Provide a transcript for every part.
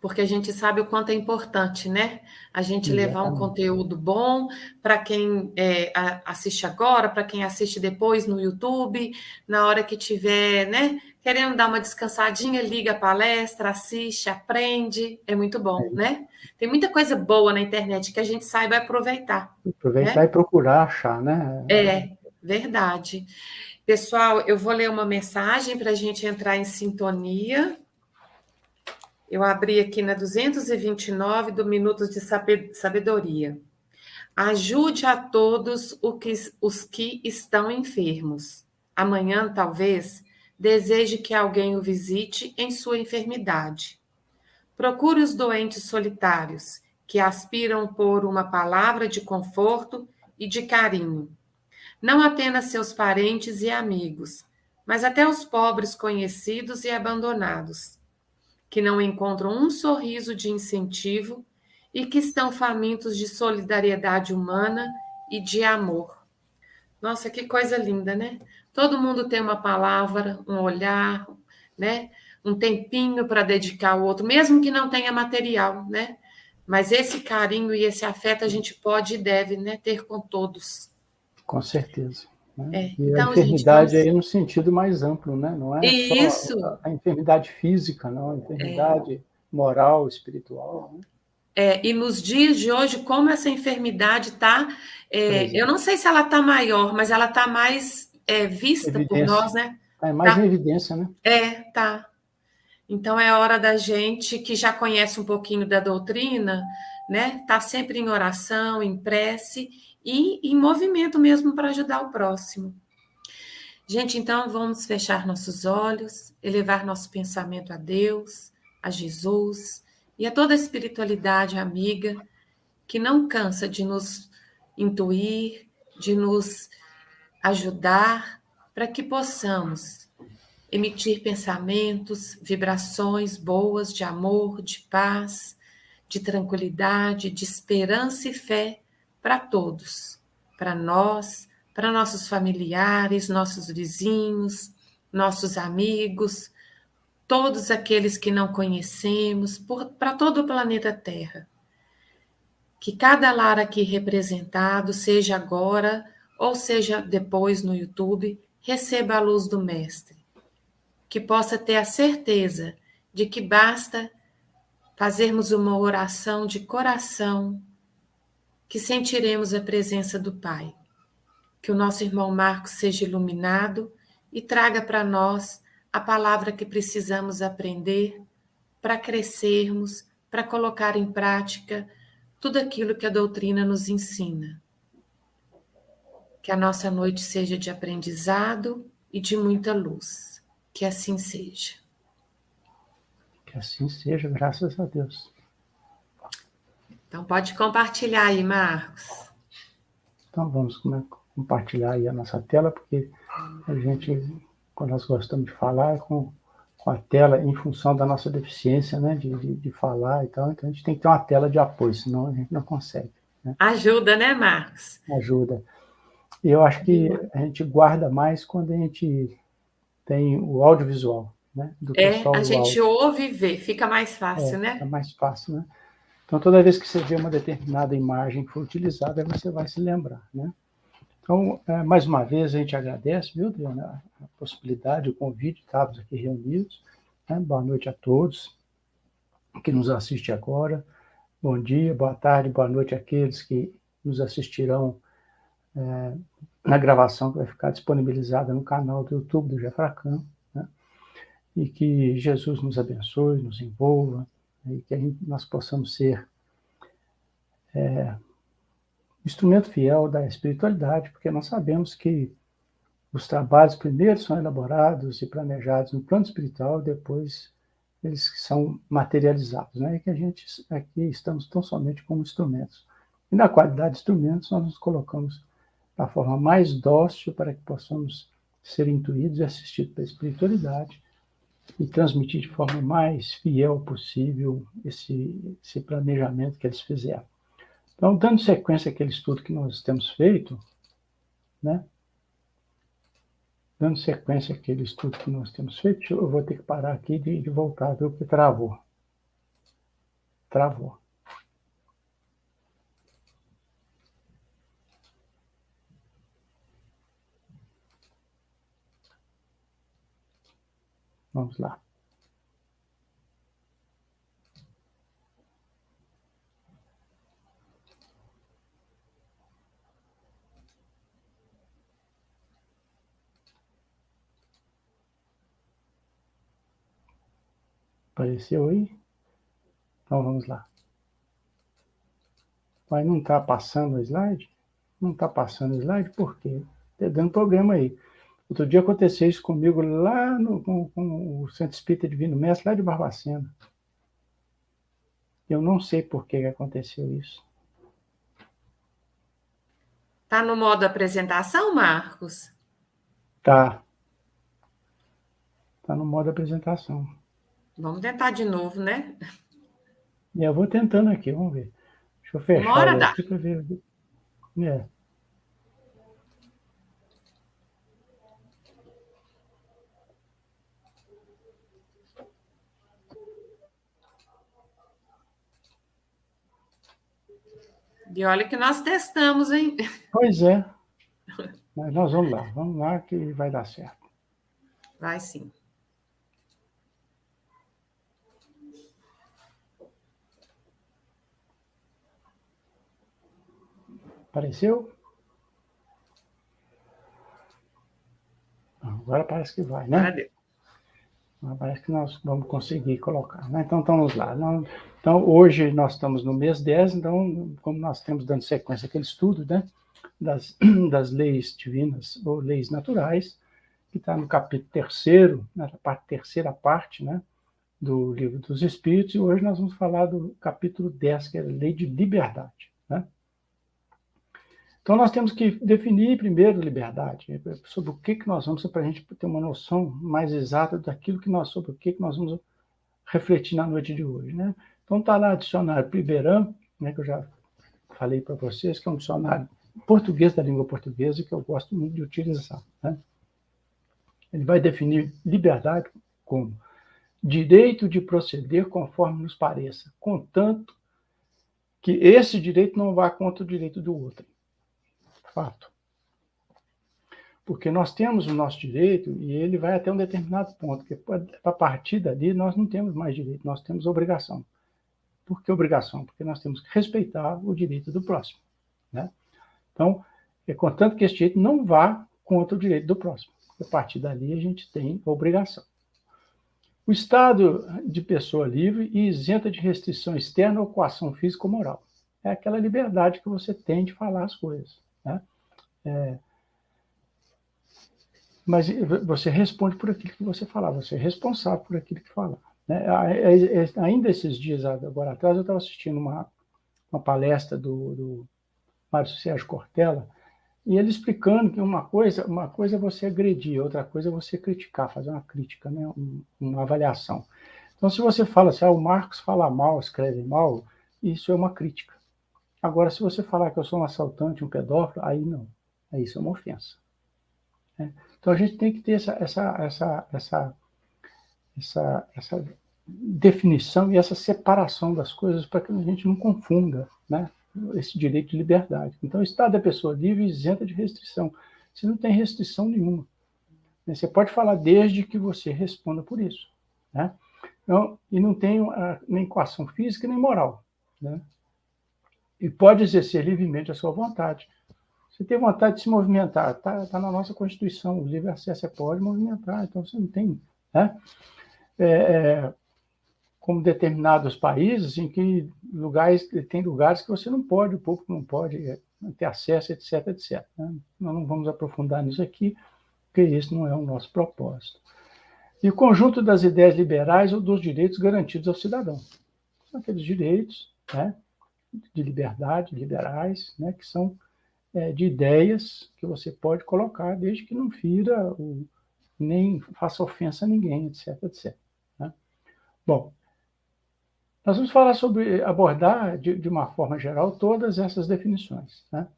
porque a gente sabe o quanto é importante, né? A gente levar um Exatamente. conteúdo bom para quem assiste agora, para quem assiste depois no YouTube, na hora que tiver, né? Querendo dar uma descansadinha, liga a palestra, assiste, aprende, é muito bom, né? Tem muita coisa boa na internet que a gente saiba aproveitar, Aproveitar né? e procurar achar, né? É, verdade. Pessoal, eu vou ler uma mensagem para a gente entrar em sintonia. Eu abri aqui na 229 do Minutos de Sabedoria. Ajude a todos os que estão enfermos. Amanhã, talvez, deseje que alguém o visite em sua enfermidade. Procure os doentes solitários, que aspiram por uma palavra de conforto e de carinho. Não apenas seus parentes e amigos, mas até os pobres conhecidos e abandonados, que não encontram um sorriso de incentivo e que estão famintos de solidariedade humana e de amor. Nossa, que coisa linda, né? Todo mundo tem uma palavra, um olhar, né? Um tempinho para dedicar ao outro, mesmo que não tenha material, né? Mas esse carinho e esse afeto a gente pode e deve, né, ter com todos. Com certeza. Né? E a Então, gente, enfermidade vamos. aí no sentido mais amplo, né? Não é só Isso. a enfermidade física, não, a enfermidade moral, espiritual, né? E nos dias de hoje, como essa enfermidade está, eu não Presente. sei se ela está maior, mas ela está mais vista por Evidência. nós, né? É mais em Tá, evidência, né? tá. Então é hora da gente que já conhece um pouquinho da doutrina, né? Tá sempre em oração, em prece e em movimento mesmo para ajudar o próximo. Gente, então vamos fechar nossos olhos, elevar nosso pensamento a Deus, a Jesus e a toda a espiritualidade amiga que não cansa de nos intuir, de nos ajudar para que possamos emitir pensamentos, vibrações boas de amor, de paz, de tranquilidade, de esperança e fé para todos, para nós, para nossos familiares, nossos vizinhos, nossos amigos, todos aqueles que não conhecemos, para todo o planeta Terra. Que cada lar aqui representado, seja agora ou seja depois no YouTube, receba a luz do Mestre. Que possa ter a certeza de que basta fazermos uma oração de coração, que sentiremos a presença do Pai. Que o nosso irmão Marcos seja iluminado e traga para nós a palavra que precisamos aprender para crescermos, para colocar em prática tudo aquilo que a doutrina nos ensina. Que a nossa noite seja de aprendizado e de muita luz. Que assim seja. Que assim seja, graças a Deus. Então pode compartilhar aí, Marcos. Então vamos compartilhar aí a nossa tela, porque a gente, quando nós gostamos de falar, é com a tela em função da nossa deficiência, né, de falar e tal, então a gente tem que ter uma tela de apoio, senão a gente não consegue, né? Ajuda, né, Marcos? Ajuda. E eu acho que a gente guarda mais quando a gente tem o audiovisual, né, do que só A o gente áudio. ouve e vê, fica mais fácil, Fica né? mais fácil, né? Então, toda vez que você vê uma determinada imagem que foi utilizada, você vai se lembrar, né? Então, mais uma vez, a gente agradece, viu, Adriana, a possibilidade, o convite, de estarmos aqui reunidos, né? Boa noite a todos que nos assistem agora. Bom dia, boa tarde, boa noite àqueles que nos assistirão na gravação que vai ficar disponibilizada no canal do YouTube do Jefracam, né? E que Jesus nos abençoe, nos envolva, né? E que nós possamos ser instrumento fiel da espiritualidade, porque nós sabemos que os trabalhos primeiro são elaborados e planejados no plano espiritual, depois eles são materializados, né? E que a gente aqui estamos tão somente como instrumentos. E na qualidade de instrumentos, nós nos colocamos da forma mais dócil para que possamos ser intuídos e assistidos pela espiritualidade e transmitir de forma mais fiel possível esse planejamento que eles fizeram. Então, dando sequência àquele estudo que nós temos feito, né? Dando sequência àquele estudo que nós temos feito, eu vou ter que parar aqui de voltar, viu, que travou. Travou. Vamos lá. Apareceu aí? Então vamos lá. Mas não está passando o slide? Não está passando o slide por quê? Está dando problema aí. Outro dia aconteceu isso comigo lá com o Centro Espírita Divino Mestre, lá de Barbacena. Eu não sei por que aconteceu isso. Está no modo apresentação, Marcos? Tá. Está no modo apresentação. Vamos tentar de novo, né? Eu vou tentando aqui, vamos ver. Deixa eu fechar Uma hora dá. aqui para ver. É. E olha que nós testamos, hein? Pois é. Mas nós vamos lá que vai dar certo. Vai sim. Apareceu? Agora parece que vai, né? Cadê? Parece que nós vamos conseguir colocar, né? Então, vamos lá. Então, hoje nós estamos no mês 10, então, como nós estamos dando sequência àquele estudo, né, das leis divinas ou leis naturais, que está no capítulo 3º, na terceira parte, né, do Livro dos Espíritos, e hoje nós vamos falar do capítulo 10, que é a lei de liberdade, né? Então, nós temos que definir primeiro liberdade, sobre o que nós vamos, para a gente ter uma noção mais exata daquilo sobre o que nós vamos refletir na noite de hoje, né? Então, está lá o dicionário Priberam, né, que eu já falei para vocês, que é um dicionário português da língua portuguesa, que eu gosto muito de utilizar, né? Ele vai definir liberdade como direito de proceder conforme nos pareça, contanto que esse direito não vá contra o direito do outro. Fato. Porque nós temos o nosso direito e ele vai até um determinado ponto, porque a partir dali nós não temos mais direito, nós temos obrigação. Por que obrigação? Porque nós temos que respeitar o direito do próximo, né? Então, contanto que esse direito não vá contra o direito do próximo. A partir dali a gente tem obrigação. O estado de pessoa livre e isenta de restrição externa ou coação física ou moral. É aquela liberdade que você tem de falar as coisas, né? Mas você responde por aquilo que você falar, você é responsável por aquilo que falar, né? Ainda esses dias, agora atrás, eu estava assistindo uma palestra do Mário Sérgio Cortella, e ele explicando que uma coisa é você agredir, outra coisa é você criticar, fazer uma crítica, né? Uma avaliação. Então, se você fala assim, o Marcos fala mal, escreve mal, isso é uma crítica. Agora, se você falar que eu sou um assaltante, um pedófilo, aí não. Aí isso é uma ofensa, né? Então, a gente tem que ter essa definição e essa separação das coisas para que a gente não confunda, né, esse direito de liberdade. Então, o estado da pessoa livre e isenta de restrição. Você não tem restrição nenhuma, né? Você pode falar desde que você responda por isso, né? Então, e não tem nem coação física nem moral, né? E pode exercer livremente a sua vontade. Você tem vontade de se movimentar, está na nossa Constituição, o livre acesso, você pode movimentar, então você não tem, né? Como determinados países em que tem lugares que você não pode, o público não pode ter acesso, etc, etc, né? Nós não vamos aprofundar nisso aqui, porque isso não é o nosso propósito. E o conjunto das ideias liberais ou dos direitos garantidos ao cidadão. São aqueles direitos, né, de liberdade, liberais, né, que são de ideias que você pode colocar, desde que não fira, nem faça ofensa a ninguém, etc, etc, né? Bom, nós vamos falar abordar de uma forma geral todas essas definições, né?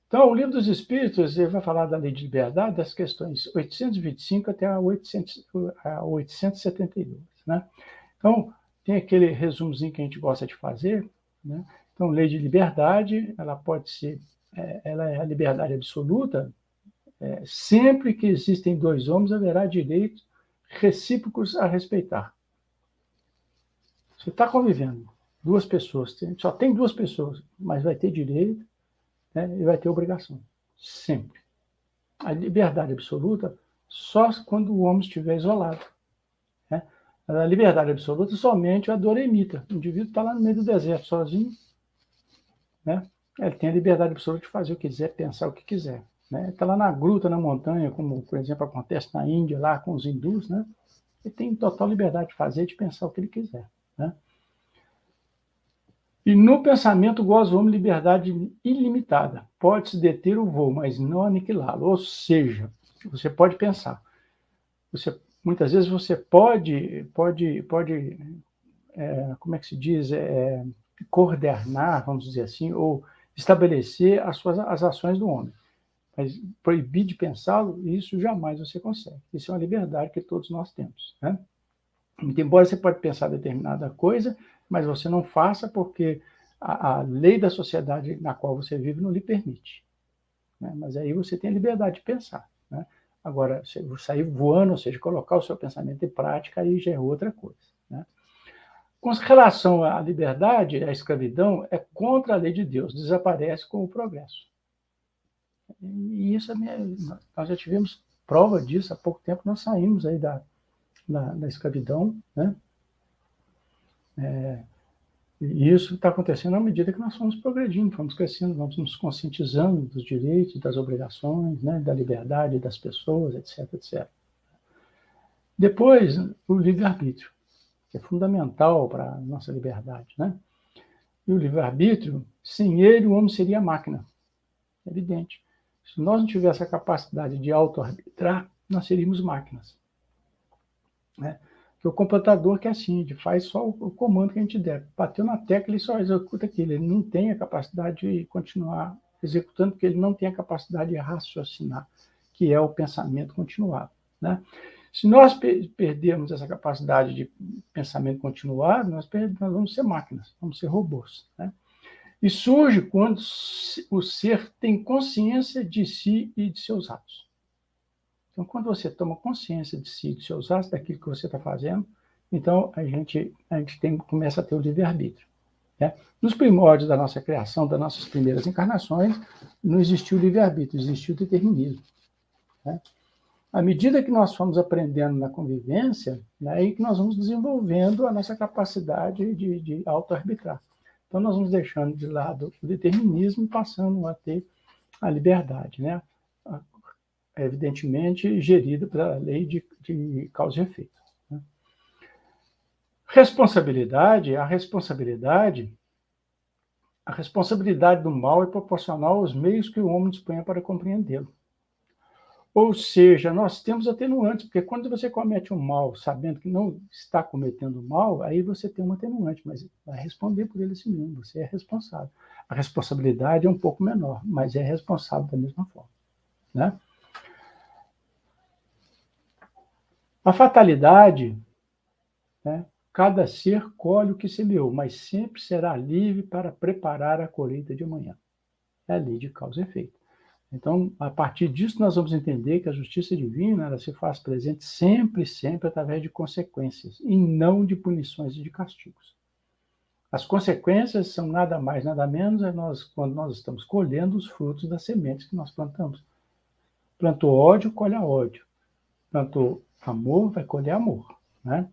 Então, o Livro dos Espíritos ele vai falar da lei de liberdade, das questões 825 até a 872, né? Então, tem aquele resumozinho que a gente gosta de fazer, né? Então, lei de liberdade, ela pode ser, ela é a liberdade absoluta, sempre que existem dois homens, haverá direitos recíprocos a respeitar. Você está convivendo, duas pessoas, só tem duas pessoas, mas vai ter direito, né, e vai ter obrigação, sempre. A liberdade absoluta só quando o homem estiver isolado. Né? A liberdade absoluta somente a doremita. O indivíduo está lá no meio do deserto, sozinho, né? Ele tem a liberdade absoluta de fazer o que quiser, pensar o que quiser. Né? Está lá na gruta, na montanha, como, por exemplo, acontece na Índia, lá com os hindus, né? Ele tem total liberdade de fazer, de pensar o que ele quiser. Né? E no pensamento goza o homem liberdade ilimitada. Pode-se deter o voo, mas não aniquilá-lo. Ou seja, você pode pensar. Muitas vezes você pode como é que se diz, coordenar, vamos dizer assim, ou estabelecer as ações do homem. Mas proibir de pensá-lo, isso jamais você consegue. Isso é uma liberdade que todos nós temos. Né? Muito embora você pode pensar determinada coisa, mas você não faça porque a lei da sociedade na qual você vive não lhe permite. Né? Mas aí você tem a liberdade de pensar. Né? Agora, sair voando, ou seja, colocar o seu pensamento em prática, aí já é outra coisa. Né? Com relação à liberdade, a escravidão é contra a lei de Deus, desaparece com o progresso. E isso nós já tivemos prova disso há pouco tempo, nós saímos aí da escravidão, né? E isso está acontecendo à medida que nós vamos progredindo, vamos crescendo, vamos nos conscientizando dos direitos, das obrigações, né? Da liberdade das pessoas, etc, etc. Depois, o livre-arbítrio, que é fundamental para a nossa liberdade, né? E o livre-arbítrio, sem ele, o homem seria máquina. É evidente. Se nós não tivéssemos a capacidade de auto-arbitrar, nós seríamos máquinas. Né? Porque o computador que é assim, ele faz só o comando que a gente der. Bateu na tecla, ele só executa aquilo. Ele não tem a capacidade de continuar executando, porque ele não tem a capacidade de raciocinar, que é o pensamento continuado. Né? Se nós perdermos essa capacidade de pensamento continuado, nós vamos ser máquinas, vamos ser robôs. Né? E surge quando o ser tem consciência de si e de seus atos. Então, quando você toma consciência de si, de seus atos, daquilo que você está fazendo, então a gente começa a ter o livre-arbítrio. Né? Nos primórdios da nossa criação, das nossas primeiras encarnações, não existiu o livre-arbítrio, existiu o determinismo. Né? À medida que nós fomos aprendendo na convivência, é aí que nós vamos desenvolvendo a nossa capacidade de auto-arbitrar. Então, nós vamos deixando de lado o determinismo e passando a ter a liberdade, né? Evidentemente, gerida pela lei de causa e efeito. Né? Responsabilidade, a responsabilidade do mal é proporcional aos meios que o homem dispõe para compreendê-lo. Ou seja, nós temos atenuantes, porque quando você comete um mal sabendo que não está cometendo mal, aí você tem um atenuante, mas vai responder por ele assim mesmo, você é responsável. A responsabilidade é um pouco menor, mas é responsável da mesma forma. Né? A fatalidade, né? Cada ser colhe o que semeou, mas sempre será livre para preparar a colheita de amanhã. É a lei de causa e efeito. Então, a partir disso, nós vamos entender que a justiça divina ela se faz presente sempre, sempre através de consequências, e não de punições e de castigos. As consequências são nada mais, nada menos, quando nós estamos colhendo os frutos das sementes que nós plantamos. Plantou ódio, colhe ódio. Plantou amor, vai colher amor. Né?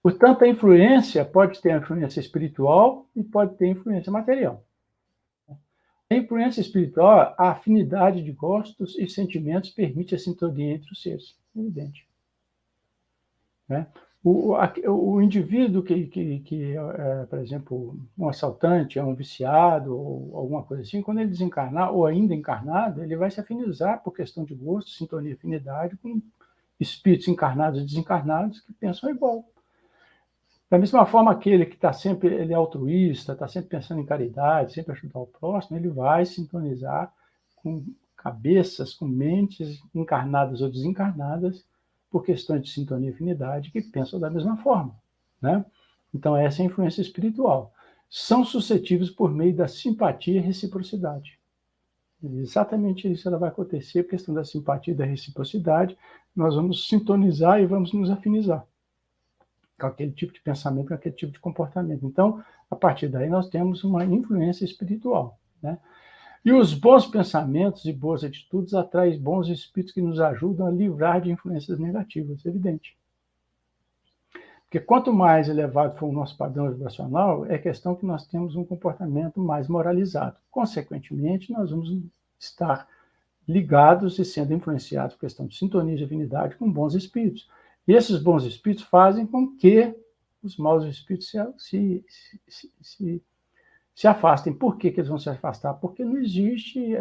Portanto, a influência pode ter a influência espiritual e pode ter influência material. A influência espiritual, a afinidade de gostos e sentimentos permite a sintonia entre os seres, evidente. Né? O indivíduo por exemplo, um assaltante, um viciado, ou alguma coisa assim, quando ele desencarnar, ou ainda encarnado, ele vai se afinizar por questão de gosto, sintonia e afinidade com espíritos encarnados e desencarnados que pensam igual. Da mesma forma, aquele que está sempre, ele é altruísta, está sempre pensando em caridade, sempre ajudar o próximo, ele vai sintonizar com cabeças, com mentes encarnadas ou desencarnadas por questões de sintonia e afinidade, que pensam da mesma forma, né? Então, essa é a influência espiritual. São suscetíveis por meio da simpatia e reciprocidade. Exatamente isso ela vai acontecer, a questão da simpatia e da reciprocidade, nós vamos sintonizar e vamos nos afinizar com aquele tipo de pensamento, com aquele tipo de comportamento. Então, a partir daí, nós temos uma influência espiritual, né? E os bons pensamentos e boas atitudes atraem bons espíritos que nos ajudam a livrar de influências negativas, evidente. Porque quanto mais elevado for o nosso padrão vibracional, é questão que nós temos um comportamento mais moralizado. Consequentemente, nós vamos estar ligados e sendo influenciados por questão de sintonia e afinidade com bons espíritos. E esses bons espíritos fazem com que os maus espíritos se afastem. Por que eles vão se afastar? Porque não existe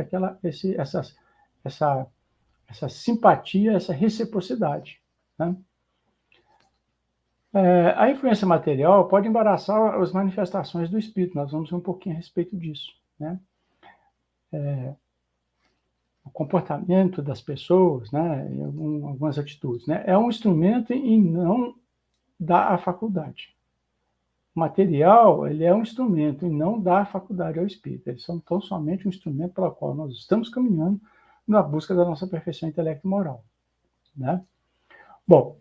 essa simpatia, essa reciprocidade, né? A influência material pode embaraçar as manifestações do espírito. Nós vamos ver um pouquinho a respeito disso, né? O comportamento das pessoas, né? Algumas atitudes, né? É um instrumento e não dá a faculdade. O material, ele é um instrumento e não dá a faculdade ao espírito. Eles são tão somente um instrumento pelo qual nós estamos caminhando na busca da nossa perfeição intelecto e moral, né? Bom,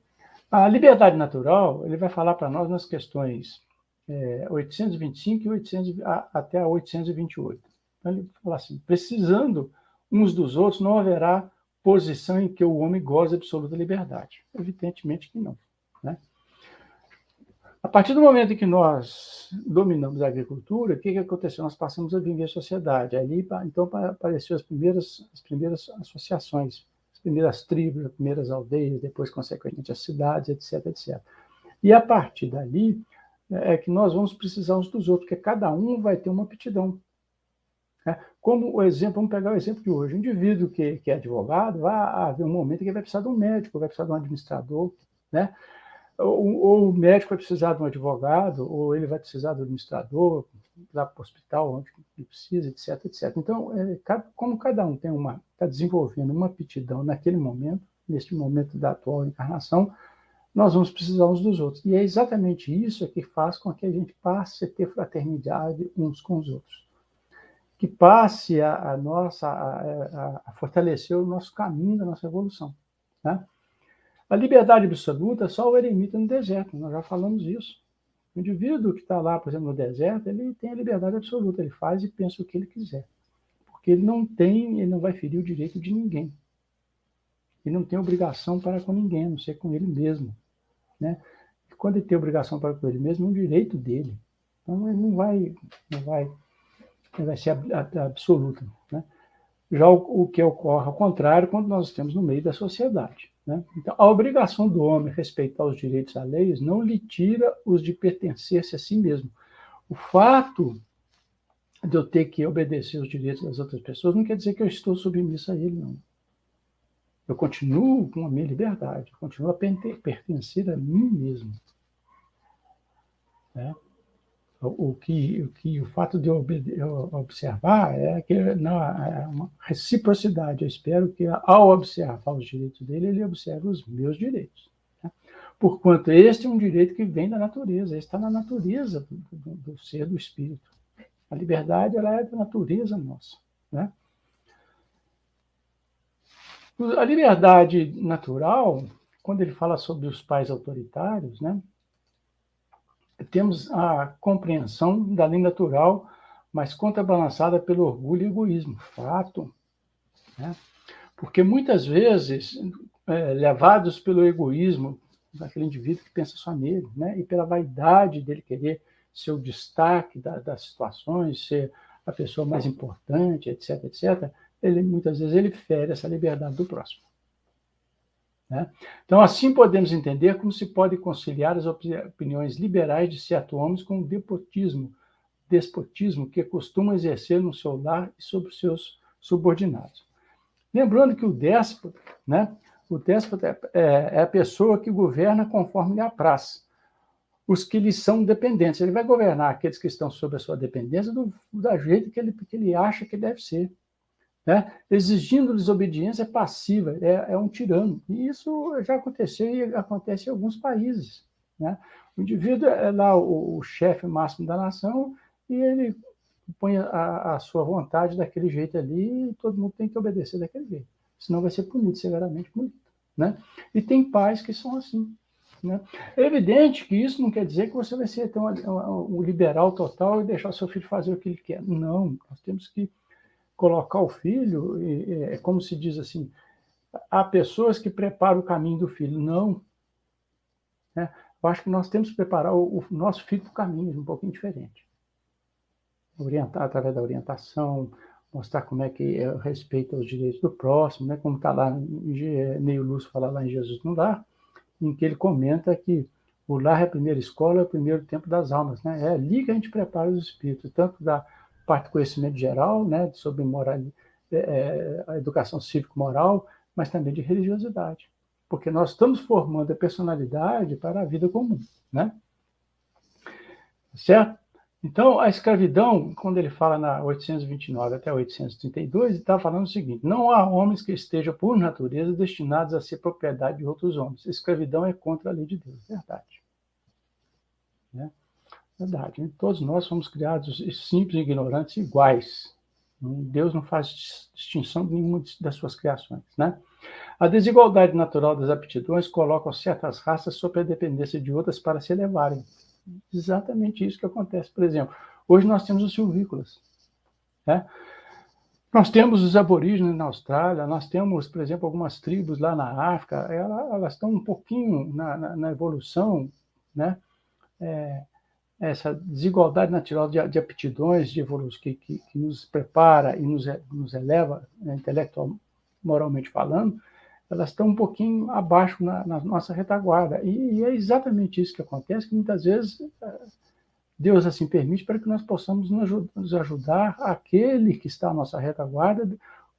a liberdade natural, ele vai falar para nós nas questões 825 e 800, até a 828. Então, ele fala assim: precisando uns dos outros, não haverá posição em que o homem goze de absoluta liberdade. Evidentemente que não, né? A partir do momento em que nós dominamos a agricultura, o que aconteceu? Nós passamos a viver a sociedade. Ali, então, apareceram as primeiras associações, as primeiras tribos, as primeiras aldeias, depois, consequentemente, as cidades, etc, etc. E a partir dali é que nós vamos precisar uns dos outros, porque cada um vai ter uma aptidão. Como o exemplo, vamos pegar o exemplo de hoje. O indivíduo que é advogado, vai haver um momento em que ele vai precisar de um médico, vai precisar de um administrador, né? Ou o médico vai precisar de um advogado, ou ele vai precisar do administrador, lá para o hospital, onde ele precisa, etc, etc. Então, como cada um está desenvolvendo uma aptidão naquele momento, neste momento da atual encarnação, nós vamos precisar uns dos outros. E é exatamente isso que faz com que a gente passe a ter fraternidade uns com os outros. Que passe a fortalecer o nosso caminho da nossa evolução, né? A liberdade absoluta só o eremita no deserto, nós já falamos isso. O indivíduo que está lá, por exemplo, no deserto, ele tem a liberdade absoluta, ele faz e pensa o que ele quiser. Porque ele não vai ferir o direito de ninguém. Ele não tem obrigação para com ninguém, a não ser com ele mesmo, né? E quando ele tem obrigação para com ele mesmo, é um direito dele. Então, ele não vai ser absoluto, né? Já o que ocorre ao contrário quando nós estamos no meio da sociedade, né? Então, a obrigação do homem respeitar os direitos alheios não lhe tira os de pertencer-se a si mesmo. O fato de eu ter que obedecer os direitos das outras pessoas não quer dizer que eu estou submisso a ele, não. Eu continuo com a minha liberdade, eu continuo a pertencer a mim mesmo, né? O fato de eu observar é que não, é uma reciprocidade. Eu espero que, ao observar os direitos dele, ele observe os meus direitos, né? Porquanto este é um direito que vem da natureza, está na natureza do ser, do espírito. A liberdade, ela é da natureza nossa, né? A liberdade natural, quando ele fala sobre os pais autoritários, né, temos a compreensão da lei natural, mas contrabalançada pelo orgulho e egoísmo. Fato, né? Porque muitas vezes, levados pelo egoísmo daquele indivíduo que pensa só nele, né, e pela vaidade dele querer ser o destaque das situações, ser a pessoa mais importante, etc, etc, muitas vezes ele fere essa liberdade do próximo, né? Então, assim podemos entender como se pode conciliar as opiniões liberais de certos homens com o despotismo que costumam exercer no seu lar e sobre os seus subordinados. Lembrando que o déspota, né, é a pessoa que governa conforme lhe apraz. Os que lhe são dependentes, ele vai governar aqueles que estão sob a sua dependência do jeito que ele acha que deve ser. né? Exigindo-lhes obediência passiva, é um tirano. E isso já aconteceu e acontece em alguns países, né? O indivíduo é lá o chefe máximo da nação e ele põe a sua vontade daquele jeito ali e todo mundo tem que obedecer daquele jeito, senão vai ser punido, severamente punido, né? E tem pais que são assim, né? É evidente que isso não quer dizer que você vai ser um liberal total e deixar o seu filho fazer o que ele quer. Não, nós temos que colocar o filho, é como se diz assim, há pessoas que preparam o caminho do filho. Não, né? Eu acho que nós temos que preparar o nosso filho para o caminho um pouquinho diferente. Orientar através da orientação, mostrar como é que respeita os direitos do próximo, né? Como está lá, Neil Lúcio fala lá em Jesus no Lar, em que ele comenta que o lar é a primeira escola, é o primeiro tempo das almas, né? É ali que a gente prepara os espíritos, tanto da parte do conhecimento geral, né, sobre moral, a educação cívico-moral, mas também de religiosidade, porque nós estamos formando a personalidade para a vida comum, né? Certo? Então, a escravidão, quando ele fala na 829 até 832, ele está falando o seguinte: não há homens que estejam, por natureza, destinados a ser propriedade de outros homens. A escravidão é contra a lei de Deus. Verdade. Né? Verdade. Todos nós somos criados simples e ignorantes iguais. Deus não faz distinção de nenhuma das suas criações. Né? A desigualdade natural das aptidões coloca certas raças sob a dependência de outras para se elevarem. Exatamente isso que acontece. Por exemplo, hoje nós temos os silvícolas, né? Nós temos os aborígenes na Austrália, nós temos, por exemplo, algumas tribos lá na África, elas estão um pouquinho na evolução, né? Essa desigualdade natural de aptidões, de evolução, que nos prepara e nos eleva, né, intelectual, moralmente falando, elas estão um pouquinho abaixo na nossa retaguarda. E é exatamente isso que acontece, que muitas vezes Deus assim permite para que nós possamos nos ajudar aquele que está à nossa retaguarda,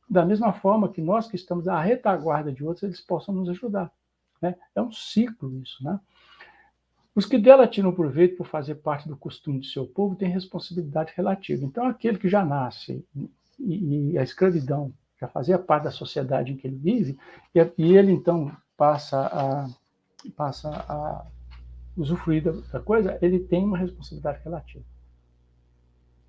da mesma forma que nós que estamos à retaguarda de outros, eles possam nos ajudar. Né? É um ciclo isso, né? Os que dela tiram proveito por fazer parte do costume do seu povo têm responsabilidade relativa. Então, aquele que já nasce e a escravidão já fazia parte da sociedade em que ele vive, e ele então passa a usufruir da coisa, ele tem uma responsabilidade relativa.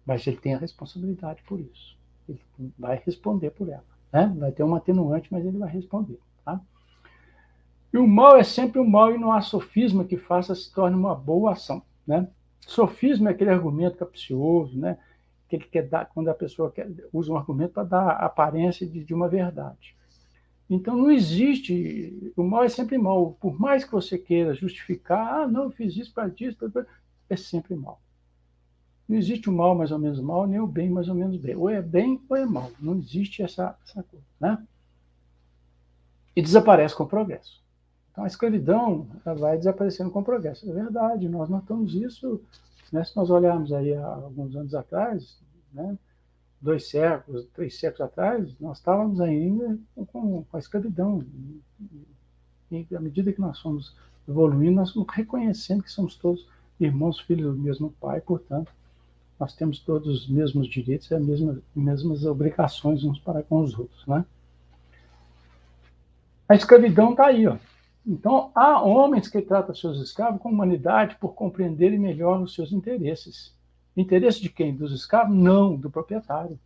Mas ele tem a responsabilidade por isso. Ele vai responder por ela. Né? Vai ter um atenuante, mas ele vai responder. Tá? E o mal é sempre o mal e não há sofisma que faça se torne uma boa ação. Né? Sofisma é aquele argumento capcioso, né? Que ele quer dar, quando a pessoa usa um argumento para dar a aparência de uma verdade. Então, não existe, o mal é sempre mal. Por mais que você queira justificar, não, eu fiz isso para isso, é sempre mal. Não existe o mal mais ou menos mal, nem o bem mais ou menos bem. Ou é bem ou é mal. Não existe essa coisa. Né? E desaparece com o progresso. Então, a escravidão vai desaparecendo com o progresso. É verdade, nós notamos isso, né? Se nós olharmos aí há alguns anos atrás, né? 2 séculos, 3 séculos atrás, nós estávamos ainda com a escravidão. E à medida que nós fomos evoluindo, nós fomos reconhecendo que somos todos irmãos, filhos do mesmo pai, portanto, nós temos todos os mesmos direitos e as mesmas obrigações uns para com os outros. Né? A escravidão está aí. Ó. Então, há homens que tratam seus escravos com humanidade por compreenderem melhor os seus interesses. Interesse de quem? Dos escravos? Não, do proprietário.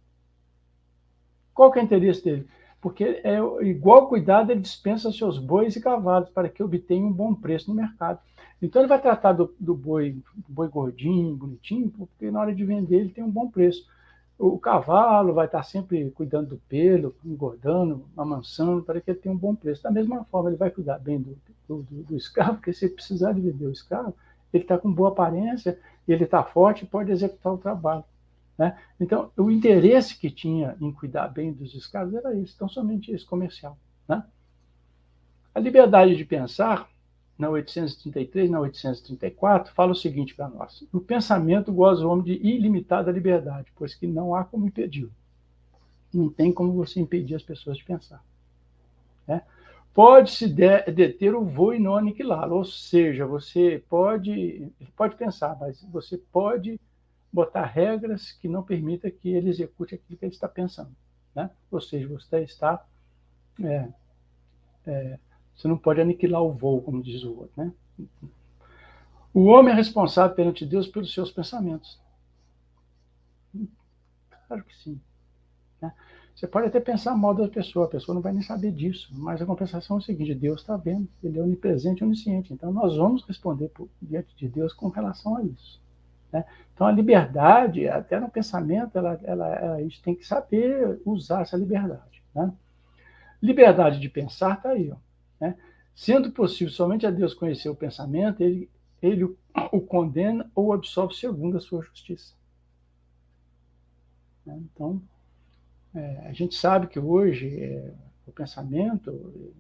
Qual que é o interesse dele? Porque é igual cuidado ele dispensa seus bois e cavalos para que obtenham um bom preço no mercado. Então ele vai tratar do boi gordinho, bonitinho, porque na hora de vender ele tem um bom preço. O cavalo vai estar sempre cuidando do pelo, engordando, amansando, para que ele tenha um bom preço. Da mesma forma, ele vai cuidar bem do escravo, porque se precisar de vender o escravo, ele está com boa aparência, ele está forte e pode executar o trabalho. Né? Então, o interesse que tinha em cuidar bem dos escravos era esse, então somente esse, comercial. Né? A liberdade de pensar, na 833, na 834, fala o seguinte para nós: no pensamento goza o homem de ilimitada liberdade, pois que não há como impedir. Não tem como você impedir as pessoas de pensar. Né? Pode-se deter o voo e não aniquilá-lo, ou seja, você pode pensar, mas você pode botar regras que não permitam que ele execute aquilo que ele está pensando. né? Ou seja, você está... você não pode aniquilar o voo, como diz o outro, né? O homem é responsável perante Deus pelos seus pensamentos. Claro que sim. Né? Você pode até pensar mal da pessoa, a pessoa não vai nem saber disso, mas a compensação é o seguinte: Deus está vendo, Ele é onipresente e onisciente, então nós vamos responder diante de Deus com relação a isso. Né? Então a liberdade, até no pensamento, a gente tem que saber usar essa liberdade. Né? Liberdade de pensar está aí. Ó, né? Sendo possível somente a Deus conhecer o pensamento, ele o condena ou absolve segundo a sua justiça. Né? Então, a gente sabe que hoje o pensamento,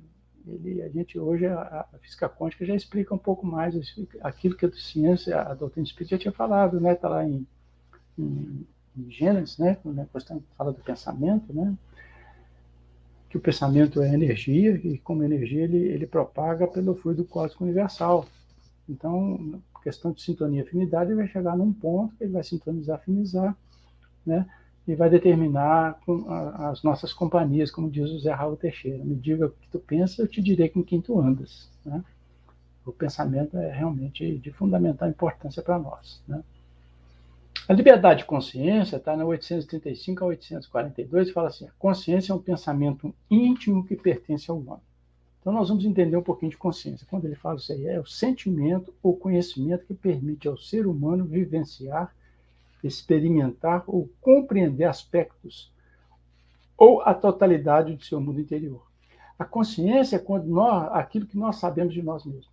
a gente hoje a física quântica já explica um pouco mais aquilo que a ciência, a doutrina espírita já tinha falado, né? Está lá em Gênesis, né? Quando fala do pensamento, né? Que o pensamento é energia e como energia ele propaga pelo fluido cósmico universal. Então, questão de sintonia e afinidade, ele vai chegar num ponto que ele vai sintonizar, afinizar, né? E vai determinar as nossas companhias, como diz o Zé Raul Teixeira. Me diga o que tu pensa, eu te direi com quem tu andas. Né? O pensamento é realmente de fundamental importância para nós. Né? A liberdade de consciência está na 835 a 842, fala assim: a consciência é um pensamento íntimo que pertence ao humano. Então nós vamos entender um pouquinho de consciência. Quando ele fala isso aí, é o sentimento ou conhecimento que permite ao ser humano vivenciar, experimentar ou compreender aspectos ou a totalidade do seu mundo interior. A consciência é quando aquilo que nós sabemos de nós mesmos.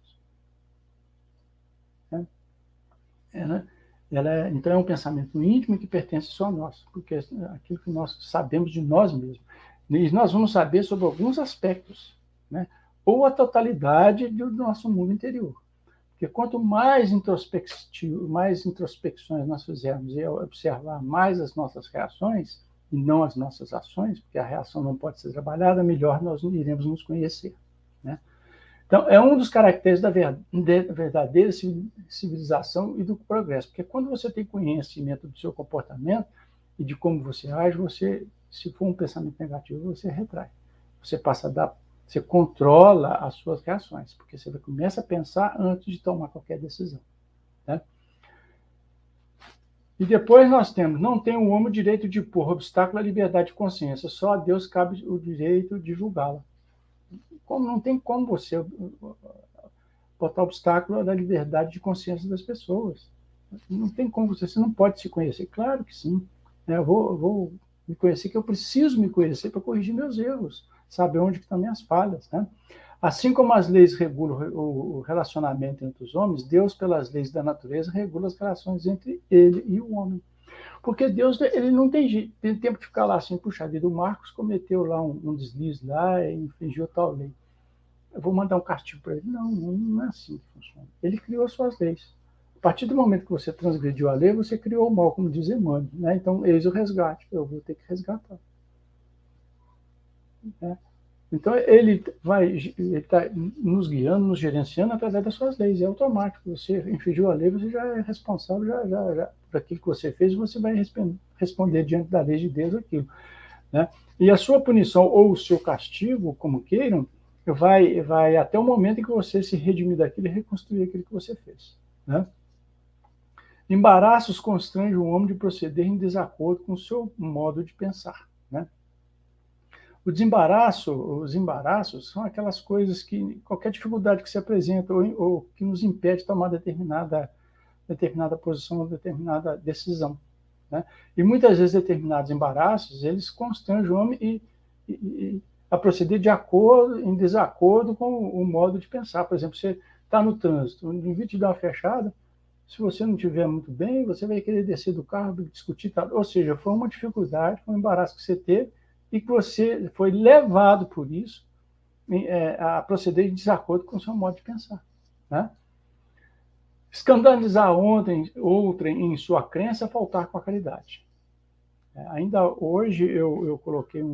Então é um pensamento íntimo que pertence só a nós, porque é aquilo que nós sabemos de nós mesmos. E nós vamos saber sobre alguns aspectos, né? Ou a totalidade do nosso mundo interior. Porque quanto mais introspecções nós fizermos e observar mais as nossas reações, e não as nossas ações, porque a reação não pode ser trabalhada, melhor nós iremos nos conhecer. Né? Então, é um dos caracteres da verdadeira civilização e do progresso, porque quando você tem conhecimento do seu comportamento e de como você age, se for um pensamento negativo, você retrai. Você controla as suas reações, porque você começa a pensar antes de tomar qualquer decisão. Né? E depois nós temos: não tem o homem o direito de pôr obstáculo à liberdade de consciência, só a Deus cabe o direito de julgá-la. Não tem como você botar obstáculo à liberdade de consciência das pessoas. Não tem como você não pode se conhecer. Claro que sim. Eu vou me conhecer, que eu preciso me conhecer para corrigir meus erros, saber onde estão minhas falhas. Né? Assim como as leis regulam o relacionamento entre os homens, Deus, pelas leis da natureza, regula as relações entre ele e o homem. Porque Deus, ele não tem tempo de ficar lá assim: puxa vida, o Marcos cometeu lá um deslize lá e infringiu tal lei, eu vou mandar um castigo para ele. Não é assim que funciona. Ele criou as suas leis. A partir do momento que você transgrediu a lei, você criou o mal, como diz Emmanuel. Né? Então, eis o resgate. Eu vou ter que resgatar. Né? Então, ele está nos guiando, nos gerenciando através das suas leis. É automático. Você infringiu a lei, você já é responsável já por aquilo que você fez, você vai responder diante da lei de Deus aquilo. Né? E a sua punição ou o seu castigo, como queiram, vai até o momento em que você se redimir daquilo e reconstruir aquilo que você fez. Né? Embaraços constrangem o homem de proceder em desacordo com o seu modo de pensar. Né? Os embaraços são aquelas coisas que, qualquer dificuldade que se apresenta ou que nos impede de tomar determinada posição, determinada decisão. Né? E muitas vezes determinados embaraços, eles constrangem o homem a proceder em desacordo com o modo de pensar. Por exemplo, você está no trânsito, em vez de dar uma fechada, se você não estiver muito bem, você vai querer descer do carro, discutir, tal. Ou seja, foi uma dificuldade, foi um embaraço que você teve e que você foi levado por isso a proceder em desacordo com o seu modo de pensar. Né? Escandalizar outrem em sua crença é faltar com a caridade. Ainda hoje eu coloquei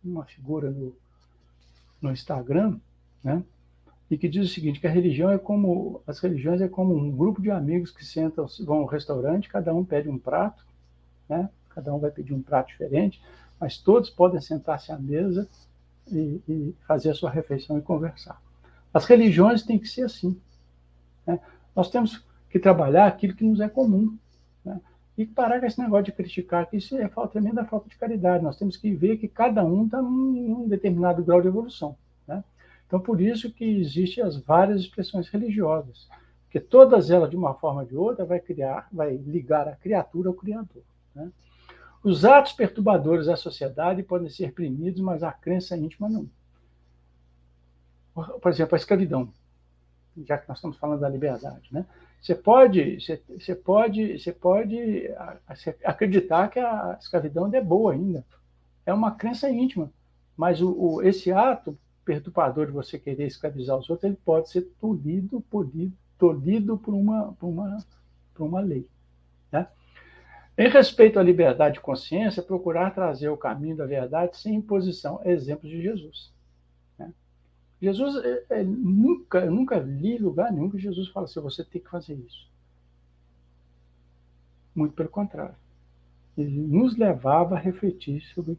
uma figura no Instagram, né, e que diz o seguinte: que as religiões é como um grupo de amigos que vão ao restaurante, cada um pede um prato, né, cada um vai pedir um prato diferente, mas todos podem sentar-se à mesa e fazer a sua refeição e conversar. As religiões têm que ser assim, né? Nós temos que trabalhar aquilo que nos é comum, né? E parar com esse negócio de criticar, que isso é tremenda falta de caridade. Nós temos que ver que cada um está num determinado grau de evolução, né? Então, por isso que existem as várias expressões religiosas, porque todas elas, de uma forma ou de outra, vai ligar a criatura ao Criador, né? Os atos perturbadores da sociedade podem ser reprimidos, mas a crença íntima não. Por exemplo, a escravidão, já que nós estamos falando da liberdade, né? Você pode acreditar que a escravidão é boa ainda. É uma crença íntima, mas esse ato perturbador de você querer escravizar os outros, ele pode ser tolhido por uma lei, né? Em respeito à liberdade de consciência, procurar trazer o caminho da verdade sem imposição. Exemplo de Jesus, né? Jesus, eu nunca li em lugar nenhum que Jesus fala assim, você tem que fazer isso. Muito pelo contrário. Ele nos levava a refletir sobre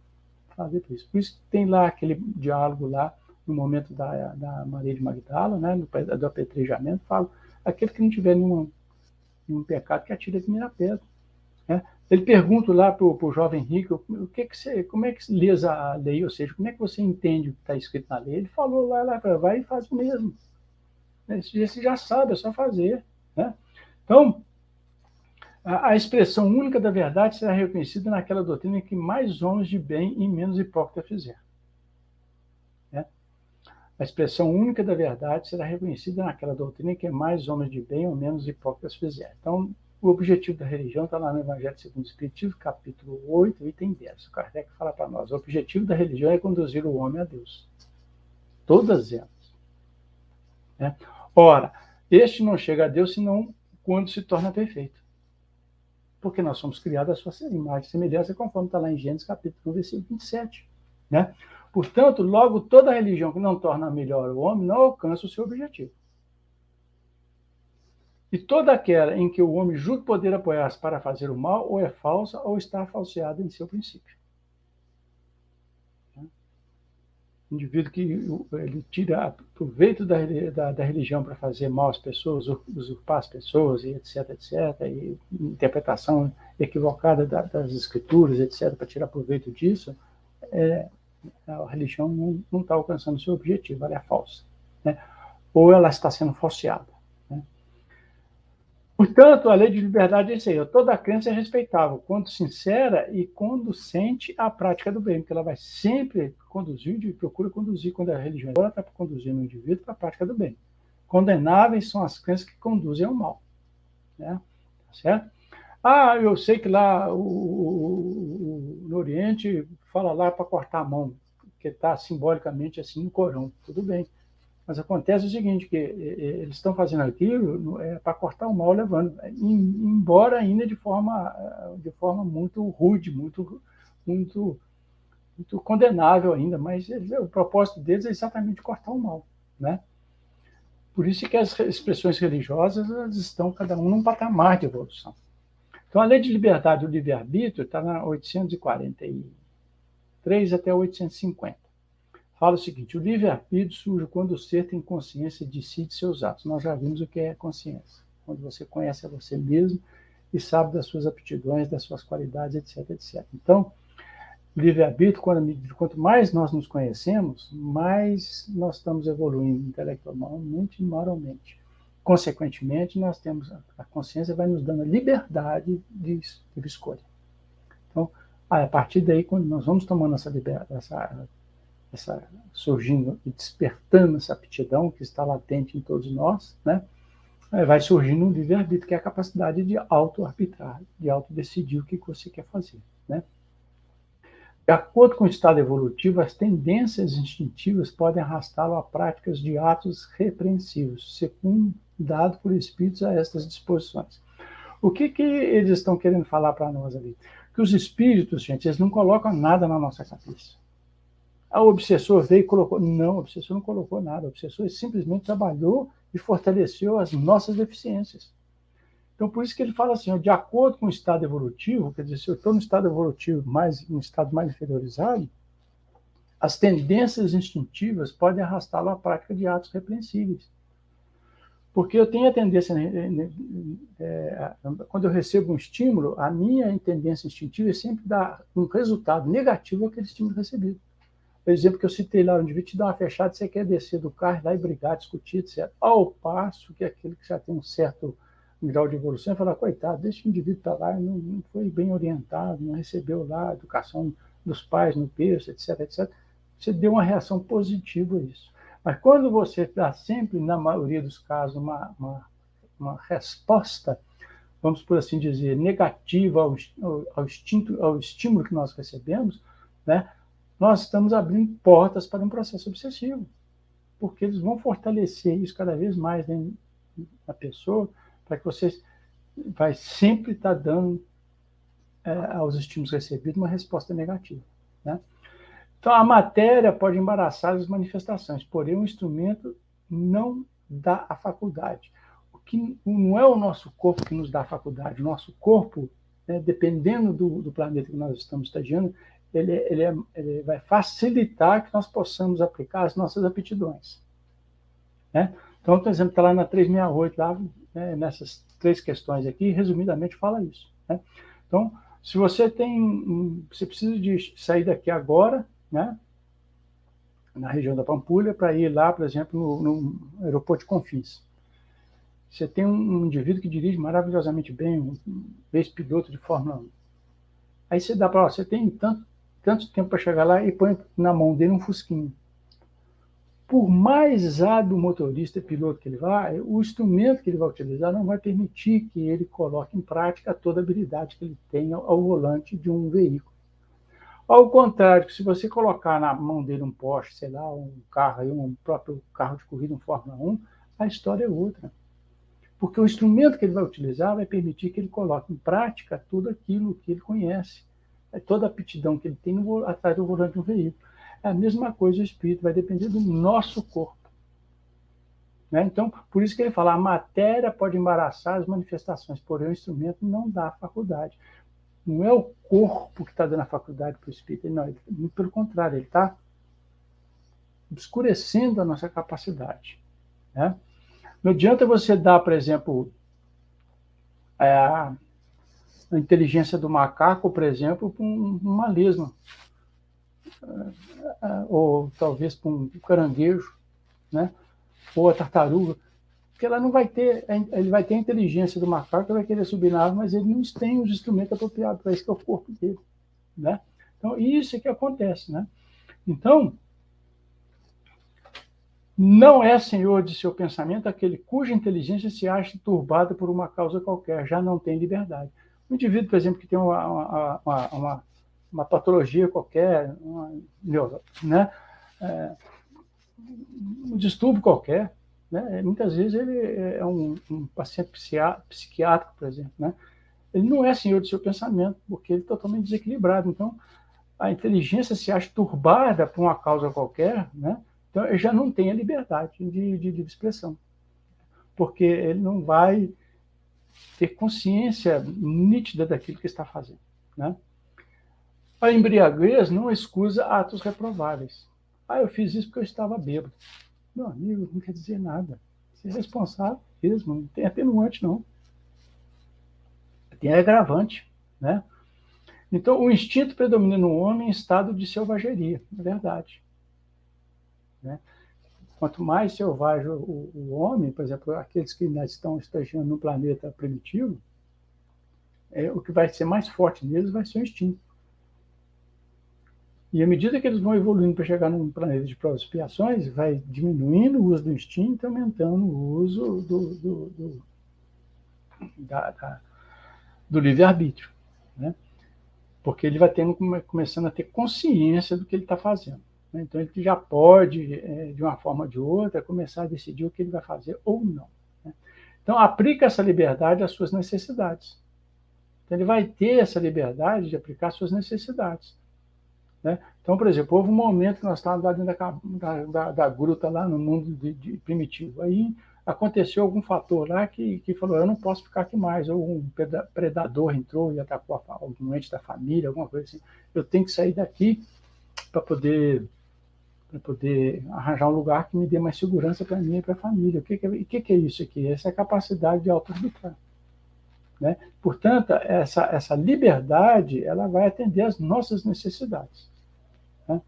fazer isso. Por isso que tem lá aquele diálogo lá, no momento da Maria de Magdala, né, do apedrejamento, fala, aquele que não tiver nenhum pecado, que atire a primeira pedra, né? Ele pergunta lá para o jovem rico, como é que lês a lei, ou seja, como é que você entende o que está escrito na lei? Ele falou lá, vai e faz o mesmo. Esse já sabe, é só fazer, né? Então, a expressão única da verdade será reconhecida naquela doutrina que mais homens de bem e menos hipócritas fizeram, né? A expressão única da verdade será reconhecida naquela doutrina que mais homens de bem ou menos hipócritas fizeram. Então, o objetivo da religião está lá no Evangelho segundo o Espiritismo, capítulo 8, item 10. O Kardec fala para nós, o objetivo da religião é conduzir o homem a Deus. Todas elas, né? Ora, este não chega a Deus senão quando se torna perfeito. Porque nós somos criados à sua imagem e semelhança, conforme está lá em Gênesis, capítulo 1, versículo 27. Né? Portanto, logo, toda religião que não torna melhor o homem não alcança o seu objetivo. E toda aquela em que o homem julga poder apoiar-se para fazer o mal, ou é falsa, ou está falseada em seu princípio. O indivíduo que ele tira proveito da religião para fazer mal às pessoas, usurpar as pessoas, e etc., e interpretação equivocada das escrituras, etc., para tirar proveito disso, a religião não está alcançando o seu objetivo, ela é falsa, né? Ou ela está sendo falseada. Portanto, a lei de liberdade é isso aí. Toda crença é respeitável, quando sincera e conducente à prática do bem, porque ela vai sempre conduzir, procura conduzir, quando a religião está conduzindo o indivíduo para a prática do bem. Condenáveis são as crenças que conduzem ao mal, né? Certo? Eu sei que lá no Oriente fala lá para cortar a mão, que está simbolicamente assim no Corão. Tudo bem. Mas acontece o seguinte, que eles estão fazendo aquilo para cortar o mal levando, embora ainda de forma muito rude, muito condenável ainda, mas o propósito deles é exatamente cortar o mal, né? Por isso que as expressões religiosas elas estão cada um num patamar de evolução. Então, a lei de liberdade e o livre-arbítrio está na 843 até 850. Fala o seguinte, o livre-arbítrio surge quando o ser tem consciência de si e de seus atos. Nós já vimos o que é consciência. Quando você conhece a você mesmo e sabe das suas aptidões, das suas qualidades, etc., etc. Então, o livre-arbítrio, quanto mais nós nos conhecemos, mais nós estamos evoluindo intelectualmente e moralmente. Consequentemente, nós temos a consciência vai nos dando a liberdade de escolha. Então, a partir daí, quando nós vamos tomando essa liberdade, surgindo e despertando essa aptidão que está latente em todos nós, né? Vai surgindo um livre-arbítrio, que é a capacidade de auto-arbitrar, de auto-decidir o que você quer fazer, né? De acordo com o estado evolutivo, as tendências instintivas podem arrastá-lo a práticas de atos repreensivos, secundado por espíritos a estas disposições. O que eles estão querendo falar para nós ali? Que os espíritos, gente, eles não colocam nada na nossa cabeça. O obsessor veio e colocou... Não, o obsessor não colocou nada. O obsessor simplesmente trabalhou e fortaleceu as nossas deficiências. Então, por isso que ele fala assim, ó, de acordo com o estado evolutivo, quer dizer, se eu estou no estado evolutivo, no estado mais inferiorizado, as tendências instintivas podem arrastá-lo à prática de atos repreensíveis. Porque eu tenho a tendência, quando eu recebo um estímulo, a minha tendência instintiva é sempre dar um resultado negativo àquele estímulo recebido. Por exemplo, que eu citei lá, o indivíduo te dá uma fechada, você quer descer do carro, lá e brigar, discutir, etc. Ao passo que aquele que já tem um certo grau de evolução fala, coitado, deixa o indivíduo estar lá, não foi bem orientado, não recebeu lá a educação dos pais no berço, etc, etc. Você deu uma reação positiva a isso. Mas quando você dá sempre, na maioria dos casos, uma resposta, vamos por assim dizer, negativa ao estímulo que nós recebemos, né, nós estamos abrindo portas para um processo obsessivo, porque eles vão fortalecer isso cada vez mais na pessoa, para que você vai sempre estar dando aos estímulos recebidos uma resposta negativa, né? Então, a matéria pode embaraçar as manifestações, porém o instrumento não dá a faculdade. O que não é o nosso corpo que nos dá a faculdade, o nosso corpo, né, dependendo do planeta que nós estamos estagiando, ele vai facilitar que nós possamos aplicar as nossas aptidões, né? Então, por exemplo, está lá na 368, lá, né, nessas 3 questões aqui, resumidamente fala isso, né? Então, se você você precisa de sair daqui agora, né, na região da Pampulha, para ir lá, por exemplo, no aeroporto de Confins. Você tem um indivíduo que dirige maravilhosamente bem, um ex-piloto de Fórmula 1. Aí você dá para, você tem tanto tempo para chegar lá e põe na mão dele um fusquinho. Por mais hábil motorista e piloto que ele vai, o instrumento que ele vai utilizar não vai permitir que ele coloque em prática toda a habilidade que ele tem ao volante de um veículo. Ao contrário, se você colocar na mão dele um Porsche, sei lá, um carro, um próprio carro de corrida, um Fórmula 1, a história é outra. Porque o instrumento que ele vai utilizar vai permitir que ele coloque em prática tudo aquilo que ele conhece, toda a aptidão que ele tem atrás do volante de um veículo. É a mesma coisa o espírito, vai depender do nosso corpo, né? Então, por isso que ele fala, a matéria pode embaraçar as manifestações, porém o instrumento não dá a faculdade. Não é o corpo que está dando a faculdade para o espírito, não, pelo contrário, ele está obscurecendo a nossa capacidade, né? Não adianta você dar, por exemplo, a inteligência do macaco, por exemplo, para uma lesma, ou talvez para um caranguejo, né? Ou a tartaruga, porque ela não vai ter, ele vai ter a inteligência do macaco, ele vai querer subir na árvore, mas ele não tem os instrumentos apropriados para isso, que é o corpo dele, né? Então, isso é que acontece, né? Então, não é senhor de seu pensamento aquele cuja inteligência se acha turbada por uma causa qualquer, já não tem liberdade. Um indivíduo, por exemplo, que tem uma patologia qualquer, né? Um distúrbio qualquer, né? Muitas vezes ele é um paciente psiquiátrico, por exemplo, né? Ele não é senhor do seu pensamento, porque ele é totalmente desequilibrado. Então, a inteligência se acha turbada por uma causa qualquer, né? Então, ele já não tem a liberdade de expressão, porque ele não vai ter consciência nítida daquilo que está fazendo, né? A embriaguez não excusa atos reprováveis. Ah, eu fiz isso porque eu estava bêbado. Meu amigo, não quer dizer nada. Você é responsável mesmo, não tem atenuante, não. Tem agravante, né? Então, o instinto predomina no homem em estado de selvageria, é verdade, né? Quanto mais selvagem o homem, por exemplo, aqueles que ainda estão estagiando no planeta primitivo, o que vai ser mais forte neles vai ser o instinto. E à medida que eles vão evoluindo para chegar num planeta de provas e expiações, vai diminuindo o uso do instinto e aumentando o uso do livre-arbítrio, né? Porque ele vai começando a ter consciência do que ele está fazendo, né? Então, ele já pode, de uma forma ou de outra, começar a decidir o que ele vai fazer ou não, né? Então, aplica essa liberdade às suas necessidades. Então, ele vai ter essa liberdade de aplicar às suas necessidades, né? Então, por exemplo, houve um momento que nós estávamos lá dentro da gruta, lá no mundo primitivo. Aí aconteceu algum fator lá que falou, eu não posso ficar aqui mais, ou um predador entrou e atacou algum ente da família, alguma coisa assim, eu tenho que sair daqui para poder arranjar um lugar que me dê mais segurança para mim e para a família. O que é isso aqui? Essa é a capacidade de auto-arbitrar. Né? Portanto, essa liberdade ela vai atender às nossas necessidades. Né?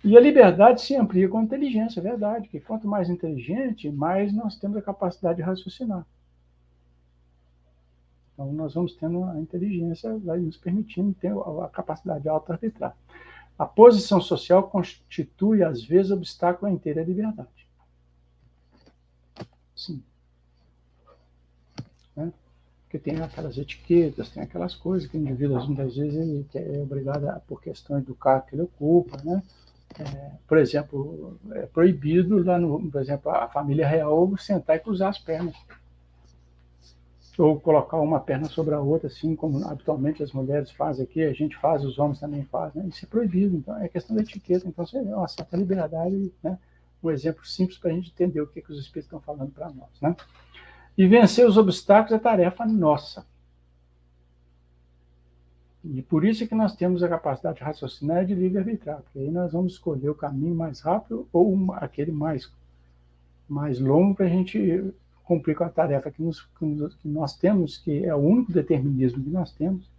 E a liberdade se amplia com a inteligência, é verdade, que quanto mais inteligente, mais nós temos a capacidade de raciocinar. Então, nós vamos tendo a inteligência, vai nos permitindo ter a capacidade de auto-arbitrar. A posição social constitui, às vezes, obstáculo à inteira liberdade. Sim. Né? Porque tem aquelas etiquetas, tem aquelas coisas que o indivíduo, muitas vezes, ele é obrigado, por questões do cargo que ele ocupa, né? Por exemplo, é proibido, lá no, por exemplo, a família real sentar e cruzar as pernas. Ou colocar uma perna sobre a outra, assim como habitualmente as mulheres fazem aqui, a gente faz, os homens também fazem, né? Isso é proibido, então é questão da etiqueta, então você vê uma certa liberdade, né? Um exemplo simples para a gente entender o que os espíritos estão falando para nós, né? E vencer os obstáculos é tarefa nossa. E por isso é que nós temos a capacidade de raciocinar e de livre-arbitrar, porque aí nós vamos escolher o caminho mais rápido ou aquele mais longo para a gente cumprir com a tarefa que nós temos, que é o único determinismo que nós temos,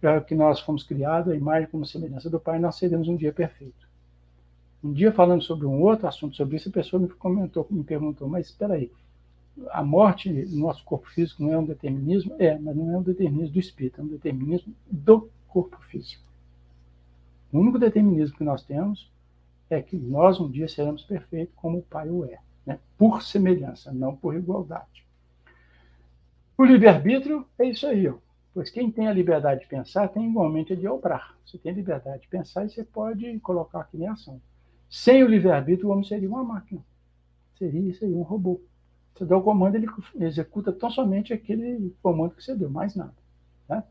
já que nós fomos criados à imagem como semelhança do Pai, nós seremos um dia perfeito. Um dia, falando sobre um outro assunto sobre isso, a pessoa me perguntou, mas espera aí, a morte no nosso corpo físico não é um determinismo? Mas não é um determinismo do espírito, é um determinismo do corpo físico. O único determinismo que nós temos é que nós um dia seremos perfeitos como o Pai o é. Né? Por semelhança, não por igualdade. O livre-arbítrio é isso aí, ó. Pois quem tem a liberdade de pensar tem igualmente a de obrar. Você tem a liberdade de pensar e você pode colocar aquilo em ação. Sem o livre-arbítrio, o homem seria uma máquina. Seria um robô. Você dá o comando, ele executa tão somente aquele comando que você deu, mais nada. Né?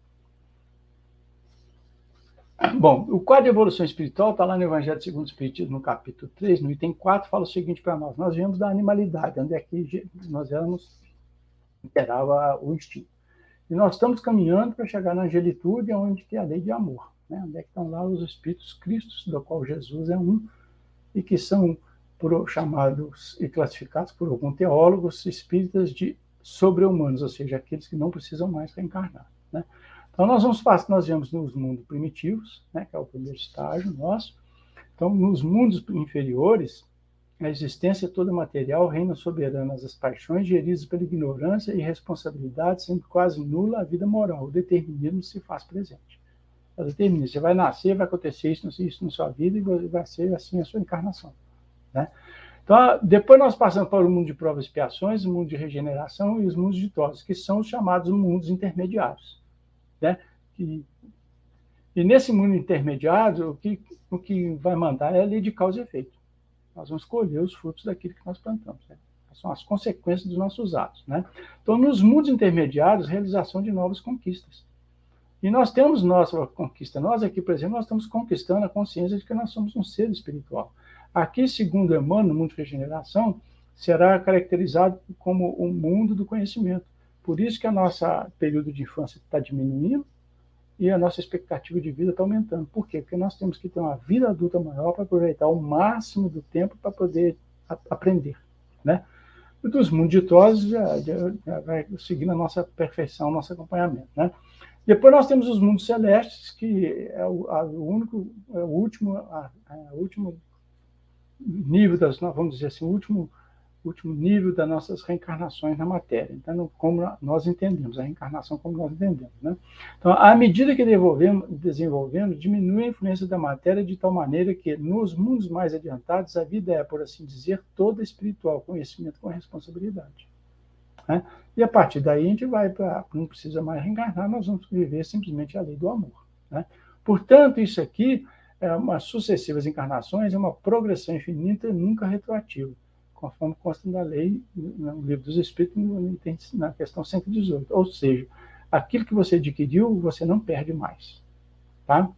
Bom, o quadro de evolução espiritual está lá no Evangelho segundo o Espiritismo, no capítulo 3, no item 4, fala o seguinte para nós. Nós viemos da animalidade, onde é que nós imperava o instinto. E nós estamos caminhando para chegar na angelitude, onde tem a lei de amor. Né? Onde é que estão lá os espíritos cristos, do qual Jesus é um, e que são chamados e classificados por alguns teólogos espíritas de sobre-humanos, ou seja, aqueles que não precisam mais reencarnar. Né? Então, nós vemos nos mundos primitivos, né, que é o primeiro estágio nosso. Então, nos mundos inferiores, a existência toda material reina soberanas as paixões geridas pela ignorância e responsabilidade, sendo quase nula a vida moral. O determinismo se faz presente. O determinismo, você vai nascer, vai acontecer isso na sua vida e vai ser assim a sua encarnação. Né? Então, depois nós passamos para o mundo de provas e expiações, o mundo de regeneração e os mundos ditosos, que são os chamados mundos intermediários. Né? E nesse mundo intermediário, o que vai mandar é a lei de causa e efeito. Nós vamos colher os frutos daquilo que nós plantamos. Né? São as consequências dos nossos atos. Né? Então, nos mundos intermediários, realização de novas conquistas. E nós temos nossa conquista. Nós aqui, por exemplo, nós estamos conquistando a consciência de que nós somos um ser espiritual. Aqui, segundo Emmanuel, no mundo de regeneração, será caracterizado como o mundo do conhecimento. Por isso que a nossa período de infância está diminuindo e a nossa expectativa de vida está aumentando. Por quê? Porque nós temos que ter uma vida adulta maior para aproveitar o máximo do tempo para poder aprender. Né? E dos mundos ditosos já vai seguindo a nossa perfeição, nosso acompanhamento. Né? Depois nós temos os mundos celestes, que é o último nível vamos dizer assim, o último nível das nossas reencarnações na matéria. Então, como nós entendemos, a reencarnação como nós entendemos. Né? Então, à medida que desenvolvemos, diminui a influência da matéria de tal maneira que, nos mundos mais adiantados, a vida é, por assim dizer, toda espiritual, conhecimento com responsabilidade. Né? E a partir daí a gente vai para, não precisa mais reencarnar, nós vamos viver simplesmente a lei do amor. Né? Portanto, isso aqui é umas sucessivas encarnações, é uma progressão infinita e nunca retroativa, conforme consta da lei, no Livro dos Espíritos, na questão 118. Ou seja, aquilo que você adquiriu, você não perde mais. Tá?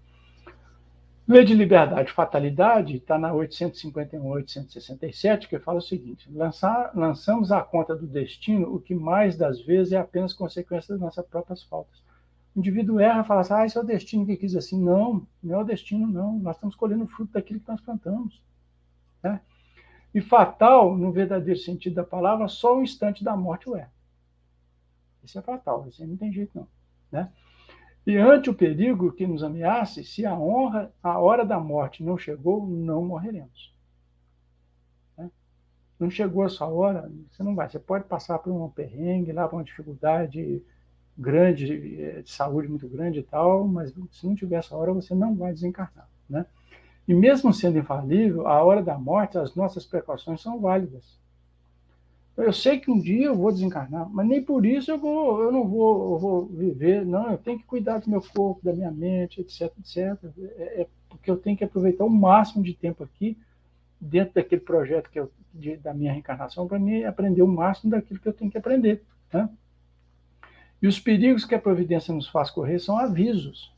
Lei de Liberdade e Fatalidade está na 851, 867, que fala o seguinte: lançamos à conta do destino o que mais das vezes é apenas consequência das nossas próprias faltas. O indivíduo erra e fala assim, esse é o destino que quis assim. Não, não é o destino, não. Nós estamos colhendo o fruto daquilo que nós plantamos. Né? E fatal, no verdadeiro sentido da palavra, só o instante da morte o é. Isso é fatal, isso aí não tem jeito não. Né? E ante o perigo que nos ameace, se a hora da morte não chegou, não morreremos. Né? Não chegou a sua hora, você não vai. Você pode passar por um perrengue, lá por uma dificuldade grande, de saúde muito grande e tal, mas se não tiver essa hora, você não vai desencarnar. Né? E mesmo sendo infalível, a hora da morte, as nossas precauções são válidas. Eu sei que um dia eu vou desencarnar, mas nem por isso eu não vou viver. Não, eu tenho que cuidar do meu corpo, da minha mente, etc, etc. Porque eu tenho que aproveitar o máximo de tempo aqui, dentro daquele projeto da minha reencarnação, para mim aprender o máximo daquilo que eu tenho que aprender. Né? E os perigos que a providência nos faz correr são avisos.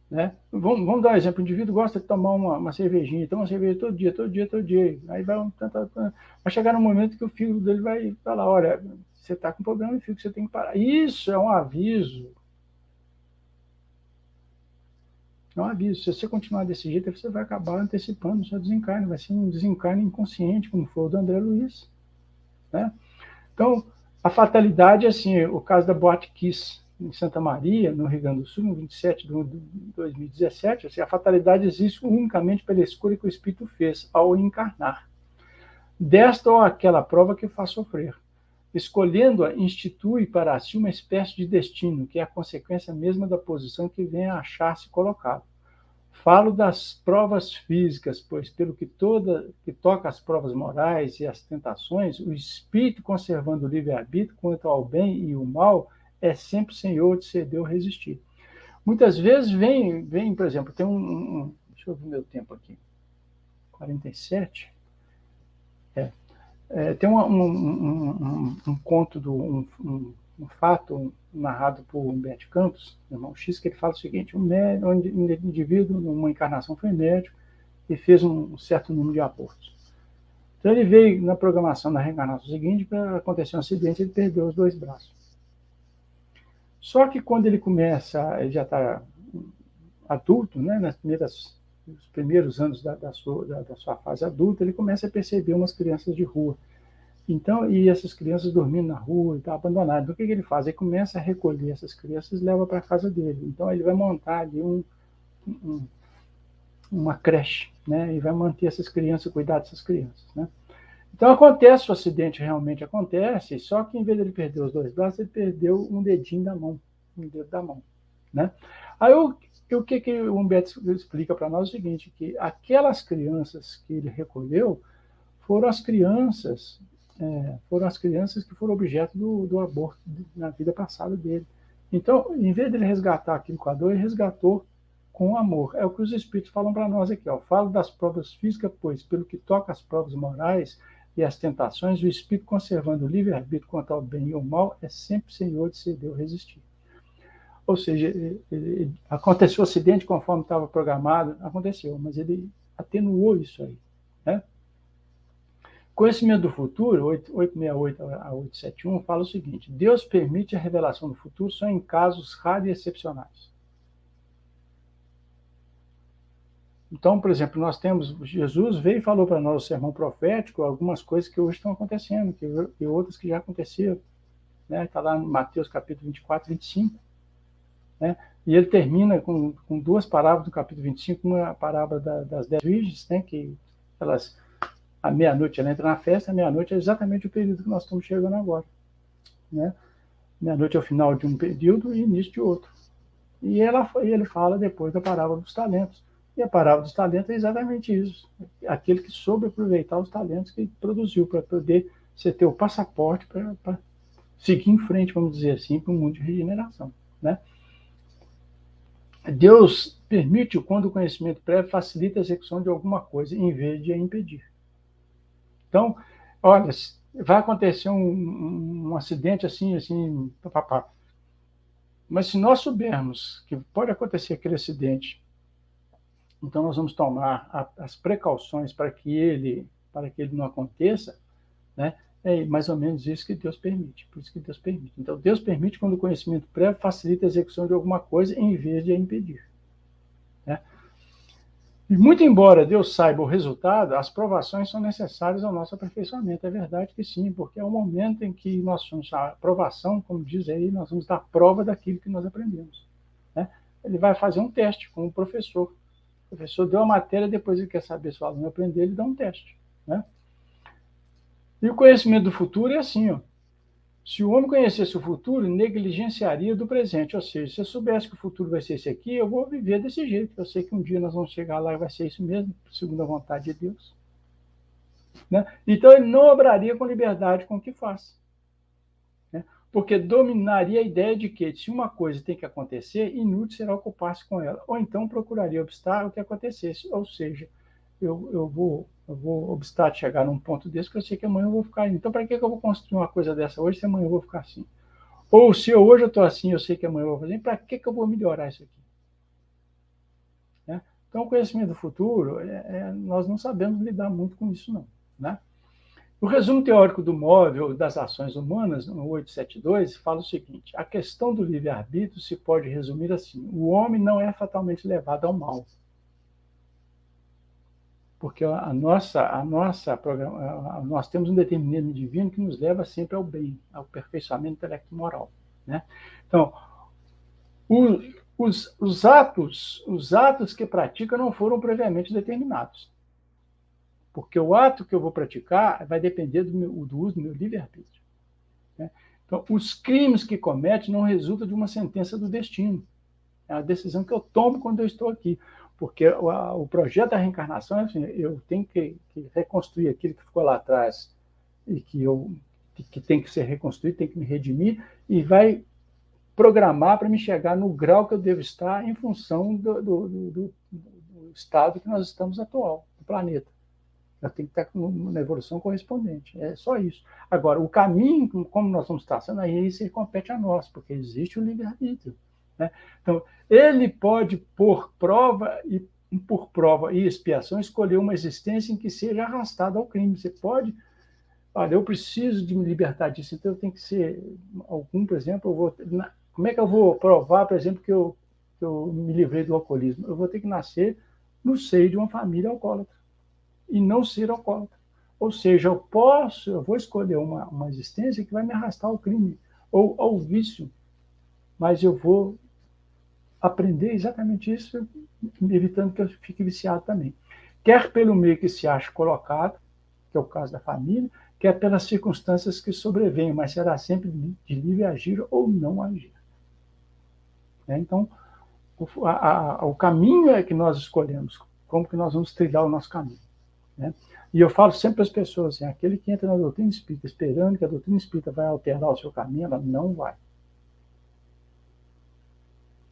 Né? Vamos dar um exemplo. O indivíduo gosta de tomar uma cervejinha, toma uma cerveja todo dia. Aí vai chegar no momento que o fígado dele vai falar, olha, você está com problema no fígado, você tem que parar. Isso é um aviso. É um aviso. Se você continuar desse jeito, você vai acabar antecipando o seu desencarne. Vai ser um desencarne inconsciente, como foi o do André Luiz. Né? Então, a fatalidade é assim, o caso da Boate Kiss, em Santa Maria, no Rio Grande do Sul, no 27 de 2017, assim, a fatalidade existe unicamente pela escolha que o espírito fez ao encarnar. Desta ou aquela prova que faz sofrer. Escolhendo-a, institui para si uma espécie de destino, que é a consequência mesma da posição que vem a achar-se colocado. Falo das provas físicas, pois, pelo que toca às provas morais e às tentações, o espírito, conservando o livre-arbítrio quanto ao bem e o mal, é sempre senhor de ceder ou resistir. Muitas vezes vem, por exemplo, tem deixa eu ver meu tempo aqui, 47. Tem um conto, um fato narrado por Humberto Campos, irmão X, que ele fala o seguinte: um indivíduo, numa encarnação, foi médico e fez um certo número de abortos. Então ele veio na programação da reencarnação seguinte, para acontecer um acidente, ele perdeu os 2 braços. Só que quando ele já está adulto, né, nos primeiros anos da sua fase adulta, ele começa a perceber umas crianças de rua. Então, e essas crianças dormindo na rua e tá abandonado. Então, o que ele faz? Ele começa a recolher essas crianças e leva para a casa dele. Então, ele vai montar ali uma creche, né, e vai manter essas crianças, cuidar dessas crianças, né. Então, o acidente realmente acontece, só que em vez de ele perder os 2 braços, ele perdeu um dedinho da mão, um dedo da mão, né? Aí, o que o Humberto explica para nós é o seguinte, que aquelas crianças que ele recolheu foram as crianças que foram objeto do aborto na vida passada dele. Então, em vez de ele resgatar aquilo com a dor, ele resgatou com amor. É o que os espíritos falam para nós aqui. Ó. Falo das provas físicas, pois, pelo que toca às provas morais e às tentações, o espírito, conservando o livre-arbítrio quanto ao bem e ao mal, é sempre senhor de ceder ou resistir. Ou seja, aconteceu o acidente conforme estava programado, aconteceu, mas ele atenuou isso aí. Né? Conhecimento do futuro, 868 a 871, fala o seguinte: Deus permite a revelação do futuro só em casos raros e excepcionais. Então, por exemplo, Jesus veio e falou para nós o sermão profético, algumas coisas que hoje estão acontecendo, e outras que já aconteceram. Né? Está lá no Mateus capítulo 24, 25. Né? E ele termina com 2 parábolas do capítulo 25, uma parábola das 10 virgens, né? Que elas, à meia-noite ela entra na festa, à meia-noite é exatamente o período que nós estamos chegando agora. Né? Meia-noite é o final de um período e início de outro. E ele fala depois da parábola dos talentos. E a parábola dos talentos é exatamente isso. Aquele que soube aproveitar os talentos que produziu, para poder você ter o passaporte para seguir em frente, vamos dizer assim, para um mundo de regeneração. Né? Deus permite quando o conhecimento prévio facilita a execução de alguma coisa, em vez de a impedir. Então, olha, vai acontecer um acidente assim, papapá. Mas se nós soubermos que pode acontecer aquele acidente Então, nós vamos tomar as precauções para que ele não aconteça, né? É mais ou menos isso que Deus permite, por isso que Deus permite. Então, Deus permite quando o conhecimento prévio facilita a execução de alguma coisa em vez de a impedir, né? E muito embora Deus saiba o resultado, as provações são necessárias ao nosso aperfeiçoamento. É verdade que sim, porque é o momento em que nós somos a provação, como diz aí, nós vamos dar prova daquilo que nós aprendemos, né? Ele vai fazer um teste com o professor. O professor deu a matéria, depois ele quer saber se o aluno aprendeu, ele dá um teste, né? E o conhecimento do futuro é assim, ó. Se o homem conhecesse o futuro, negligenciaria do presente. Ou seja, se eu soubesse que o futuro vai ser esse aqui, eu vou viver desse jeito. Eu sei que um dia nós vamos chegar lá e vai ser isso mesmo, segundo a vontade de Deus, né? Então, ele não obraria com liberdade com o que faz, né? Porque dominaria a ideia de que, se uma coisa tem que acontecer, inútil será ocupar-se com ela. Ou então procuraria obstar o que acontecesse. Ou seja, eu vou obstar de chegar num ponto desse que eu sei que amanhã eu vou ficar. Então, para que eu vou construir uma coisa dessa hoje se amanhã eu vou ficar assim? Ou se hoje eu estou assim, eu sei que amanhã eu vou fazer, para que eu vou melhorar isso aqui, né? Então, o conhecimento do futuro, nós não sabemos lidar muito com isso, não, né? O resumo teórico do móvel das ações humanas, no 872, fala o seguinte: a questão do livre-arbítrio se pode resumir assim: o homem não é fatalmente levado ao mal, porque nós temos um determinismo divino que nos leva sempre ao bem, ao aperfeiçoamento intelecto e moral, né? Então, os atos que pratica não foram previamente determinados, porque o ato que eu vou praticar vai depender do uso do meu livre-arbítrio, né? Então, os crimes que comete não resultam de uma sentença do destino, é a decisão que eu tomo quando eu estou aqui, porque o projeto da reencarnação é assim: eu tenho que reconstruir aquilo que ficou lá atrás e que tem que ser reconstruído, tem que me redimir, e vai programar para me chegar no grau que eu devo estar em função do estado que nós estamos atual, do planeta. Eu tenho que estar na evolução correspondente. É só isso. Agora, o caminho, como nós vamos traçando, aí isso compete a nós, porque existe o livre-arbítrio, né? Então, ele pode, por prova e expiação, escolher uma existência em que seja arrastado ao crime. Você pode, olha, eu preciso de me libertar disso, então eu tenho que ser algum, por exemplo, como é que eu vou provar, por exemplo, que eu me livrei do alcoolismo? Eu vou ter que nascer no seio de uma família alcoólatra e não ser alcoólatra. Ou seja, eu vou escolher uma existência que vai me arrastar ao crime ou ao vício, mas eu vou aprender exatamente isso, evitando que eu fique viciado também. Quer pelo meio que se acha colocado, que é o caso da família, quer pelas circunstâncias que sobrevenham, mas será sempre de livre agir ou não agir, né? Então, o caminho é que nós escolhemos, como que nós vamos trilhar o nosso caminho, né? E eu falo sempre para as pessoas assim: aquele que entra na doutrina espírita esperando que a doutrina espírita vai alterar o seu caminho, ela não vai.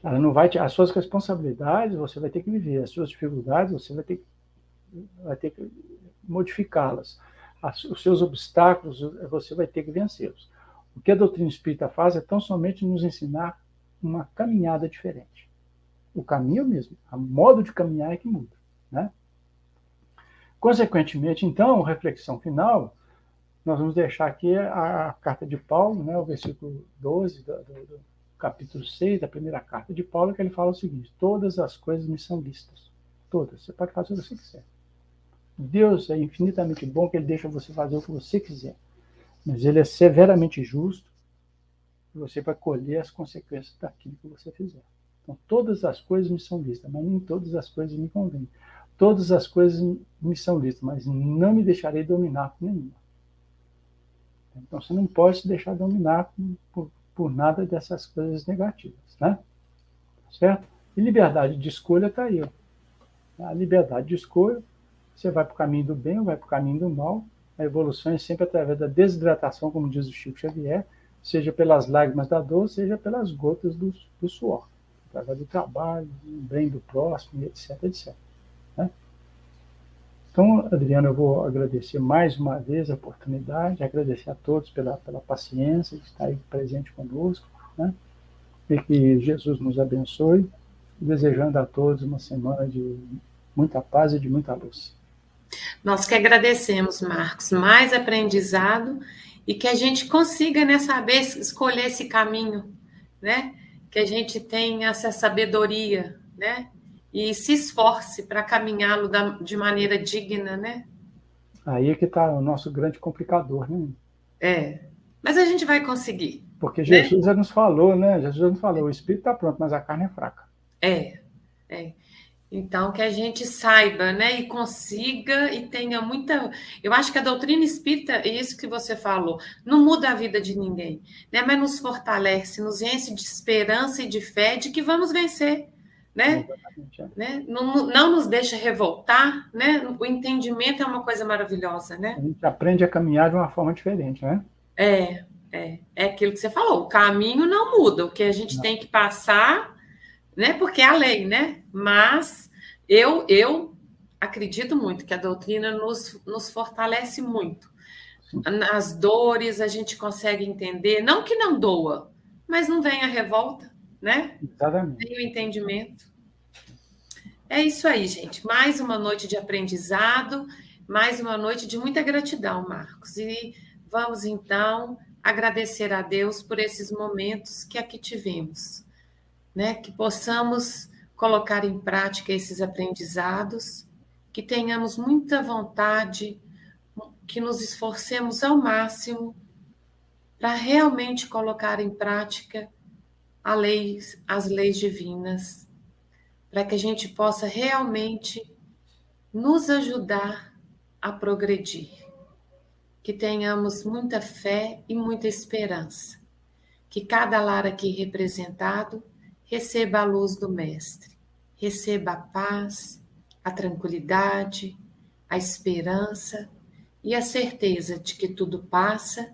Ela não vai. As suas responsabilidades você vai ter que viver, as suas dificuldades você vai ter que modificá-las, os seus obstáculos você vai ter que vencê-los. O que a doutrina espírita faz é tão somente nos ensinar uma caminhada diferente. O caminho é o mesmo, o modo de caminhar é que muda, né? Consequentemente, então, reflexão final, nós vamos deixar aqui a carta de Paulo, né, o versículo 12 do capítulo 6 da primeira carta de Paulo, que ele fala o seguinte: todas as coisas me são lícitas. Todas. Você pode fazer o que você quiser. Deus é infinitamente bom, que ele deixa você fazer o que você quiser, mas ele é severamente justo e você vai colher as consequências daquilo que você fizer. Então, todas as coisas me são lícitas, mas nem todas as coisas me convêm. Todas as coisas me são lícitas, mas não me deixarei dominar por nenhuma. Então, você não pode se deixar dominar por nada dessas coisas negativas, né? Certo? E liberdade de escolha está aí, ó. A liberdade de escolha, você vai para o caminho do bem ou vai para o caminho do mal. A evolução é sempre através da desidratação, como diz o Chico Xavier, seja pelas lágrimas da dor, seja pelas gotas do suor, através do trabalho, do bem do próximo, etc, etc, né? Então, Adriano, eu vou agradecer mais uma vez a oportunidade, agradecer a todos pela paciência de estar aí presente conosco, né? E que Jesus nos abençoe, desejando a todos uma semana de muita paz e de muita luz. Nós que agradecemos, Marcos, mais aprendizado e que a gente consiga, né, saber escolher esse caminho, né? Que a gente tenha essa sabedoria, né? E se esforce para caminhá-lo de maneira digna, né? Aí é que está o nosso grande complicador, né? Mas a gente vai conseguir. Porque Né? Jesus já nos falou, né? Jesus já nos falou, o espírito está pronto, mas a carne é fraca. É. Então, que a gente saiba, né, e consiga e tenha muita. Eu acho que a doutrina espírita, é isso que você falou, não muda a vida de ninguém, né, mas nos fortalece, nos enche de esperança e de fé de que vamos vencer, né? Né? Não nos deixa revoltar, né? O entendimento é uma coisa maravilhosa, né? A gente aprende a caminhar de uma forma diferente, né? É aquilo que você falou, o caminho não muda, o que a gente tem que passar, né? Porque é a lei, né? Mas eu acredito muito que a doutrina nos fortalece muito. Sim. Nas dores a gente consegue entender, não que não doa, mas não vem a revolta, né? Exatamente. Tem o entendimento. É isso aí, gente. Mais uma noite de aprendizado, mais uma noite de muita gratidão, Marcos. E vamos então agradecer a Deus por esses momentos que aqui tivemos. Né, que possamos colocar em prática esses aprendizados, que tenhamos muita vontade, que nos esforcemos ao máximo para realmente colocar em prática as leis divinas, para que a gente possa realmente nos ajudar a progredir, que tenhamos muita fé e muita esperança, que cada lar aqui representado receba a luz do Mestre, receba a paz, a tranquilidade, a esperança e a certeza de que tudo passa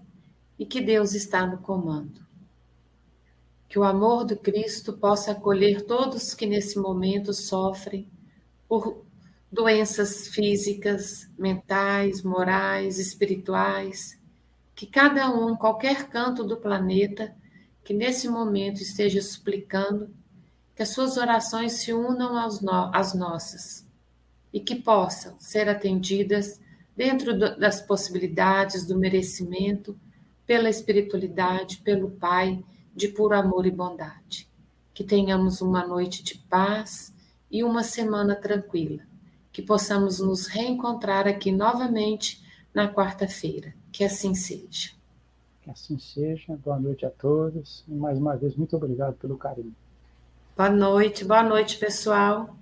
e que Deus está no comando. Que o amor do Cristo possa acolher todos que nesse momento sofrem por doenças físicas, mentais, morais, espirituais, que cada um, em qualquer canto do planeta, que nesse momento esteja suplicando, que as suas orações se unam às nossas e que possam ser atendidas dentro das possibilidades do merecimento, pela espiritualidade, pelo Pai, de puro amor e bondade. Que tenhamos uma noite de paz e uma semana tranquila. Que possamos nos reencontrar aqui novamente na quarta-feira. Que assim seja. Que assim seja. Boa noite a todos. E mais uma vez, muito obrigado pelo carinho. Boa noite, pessoal.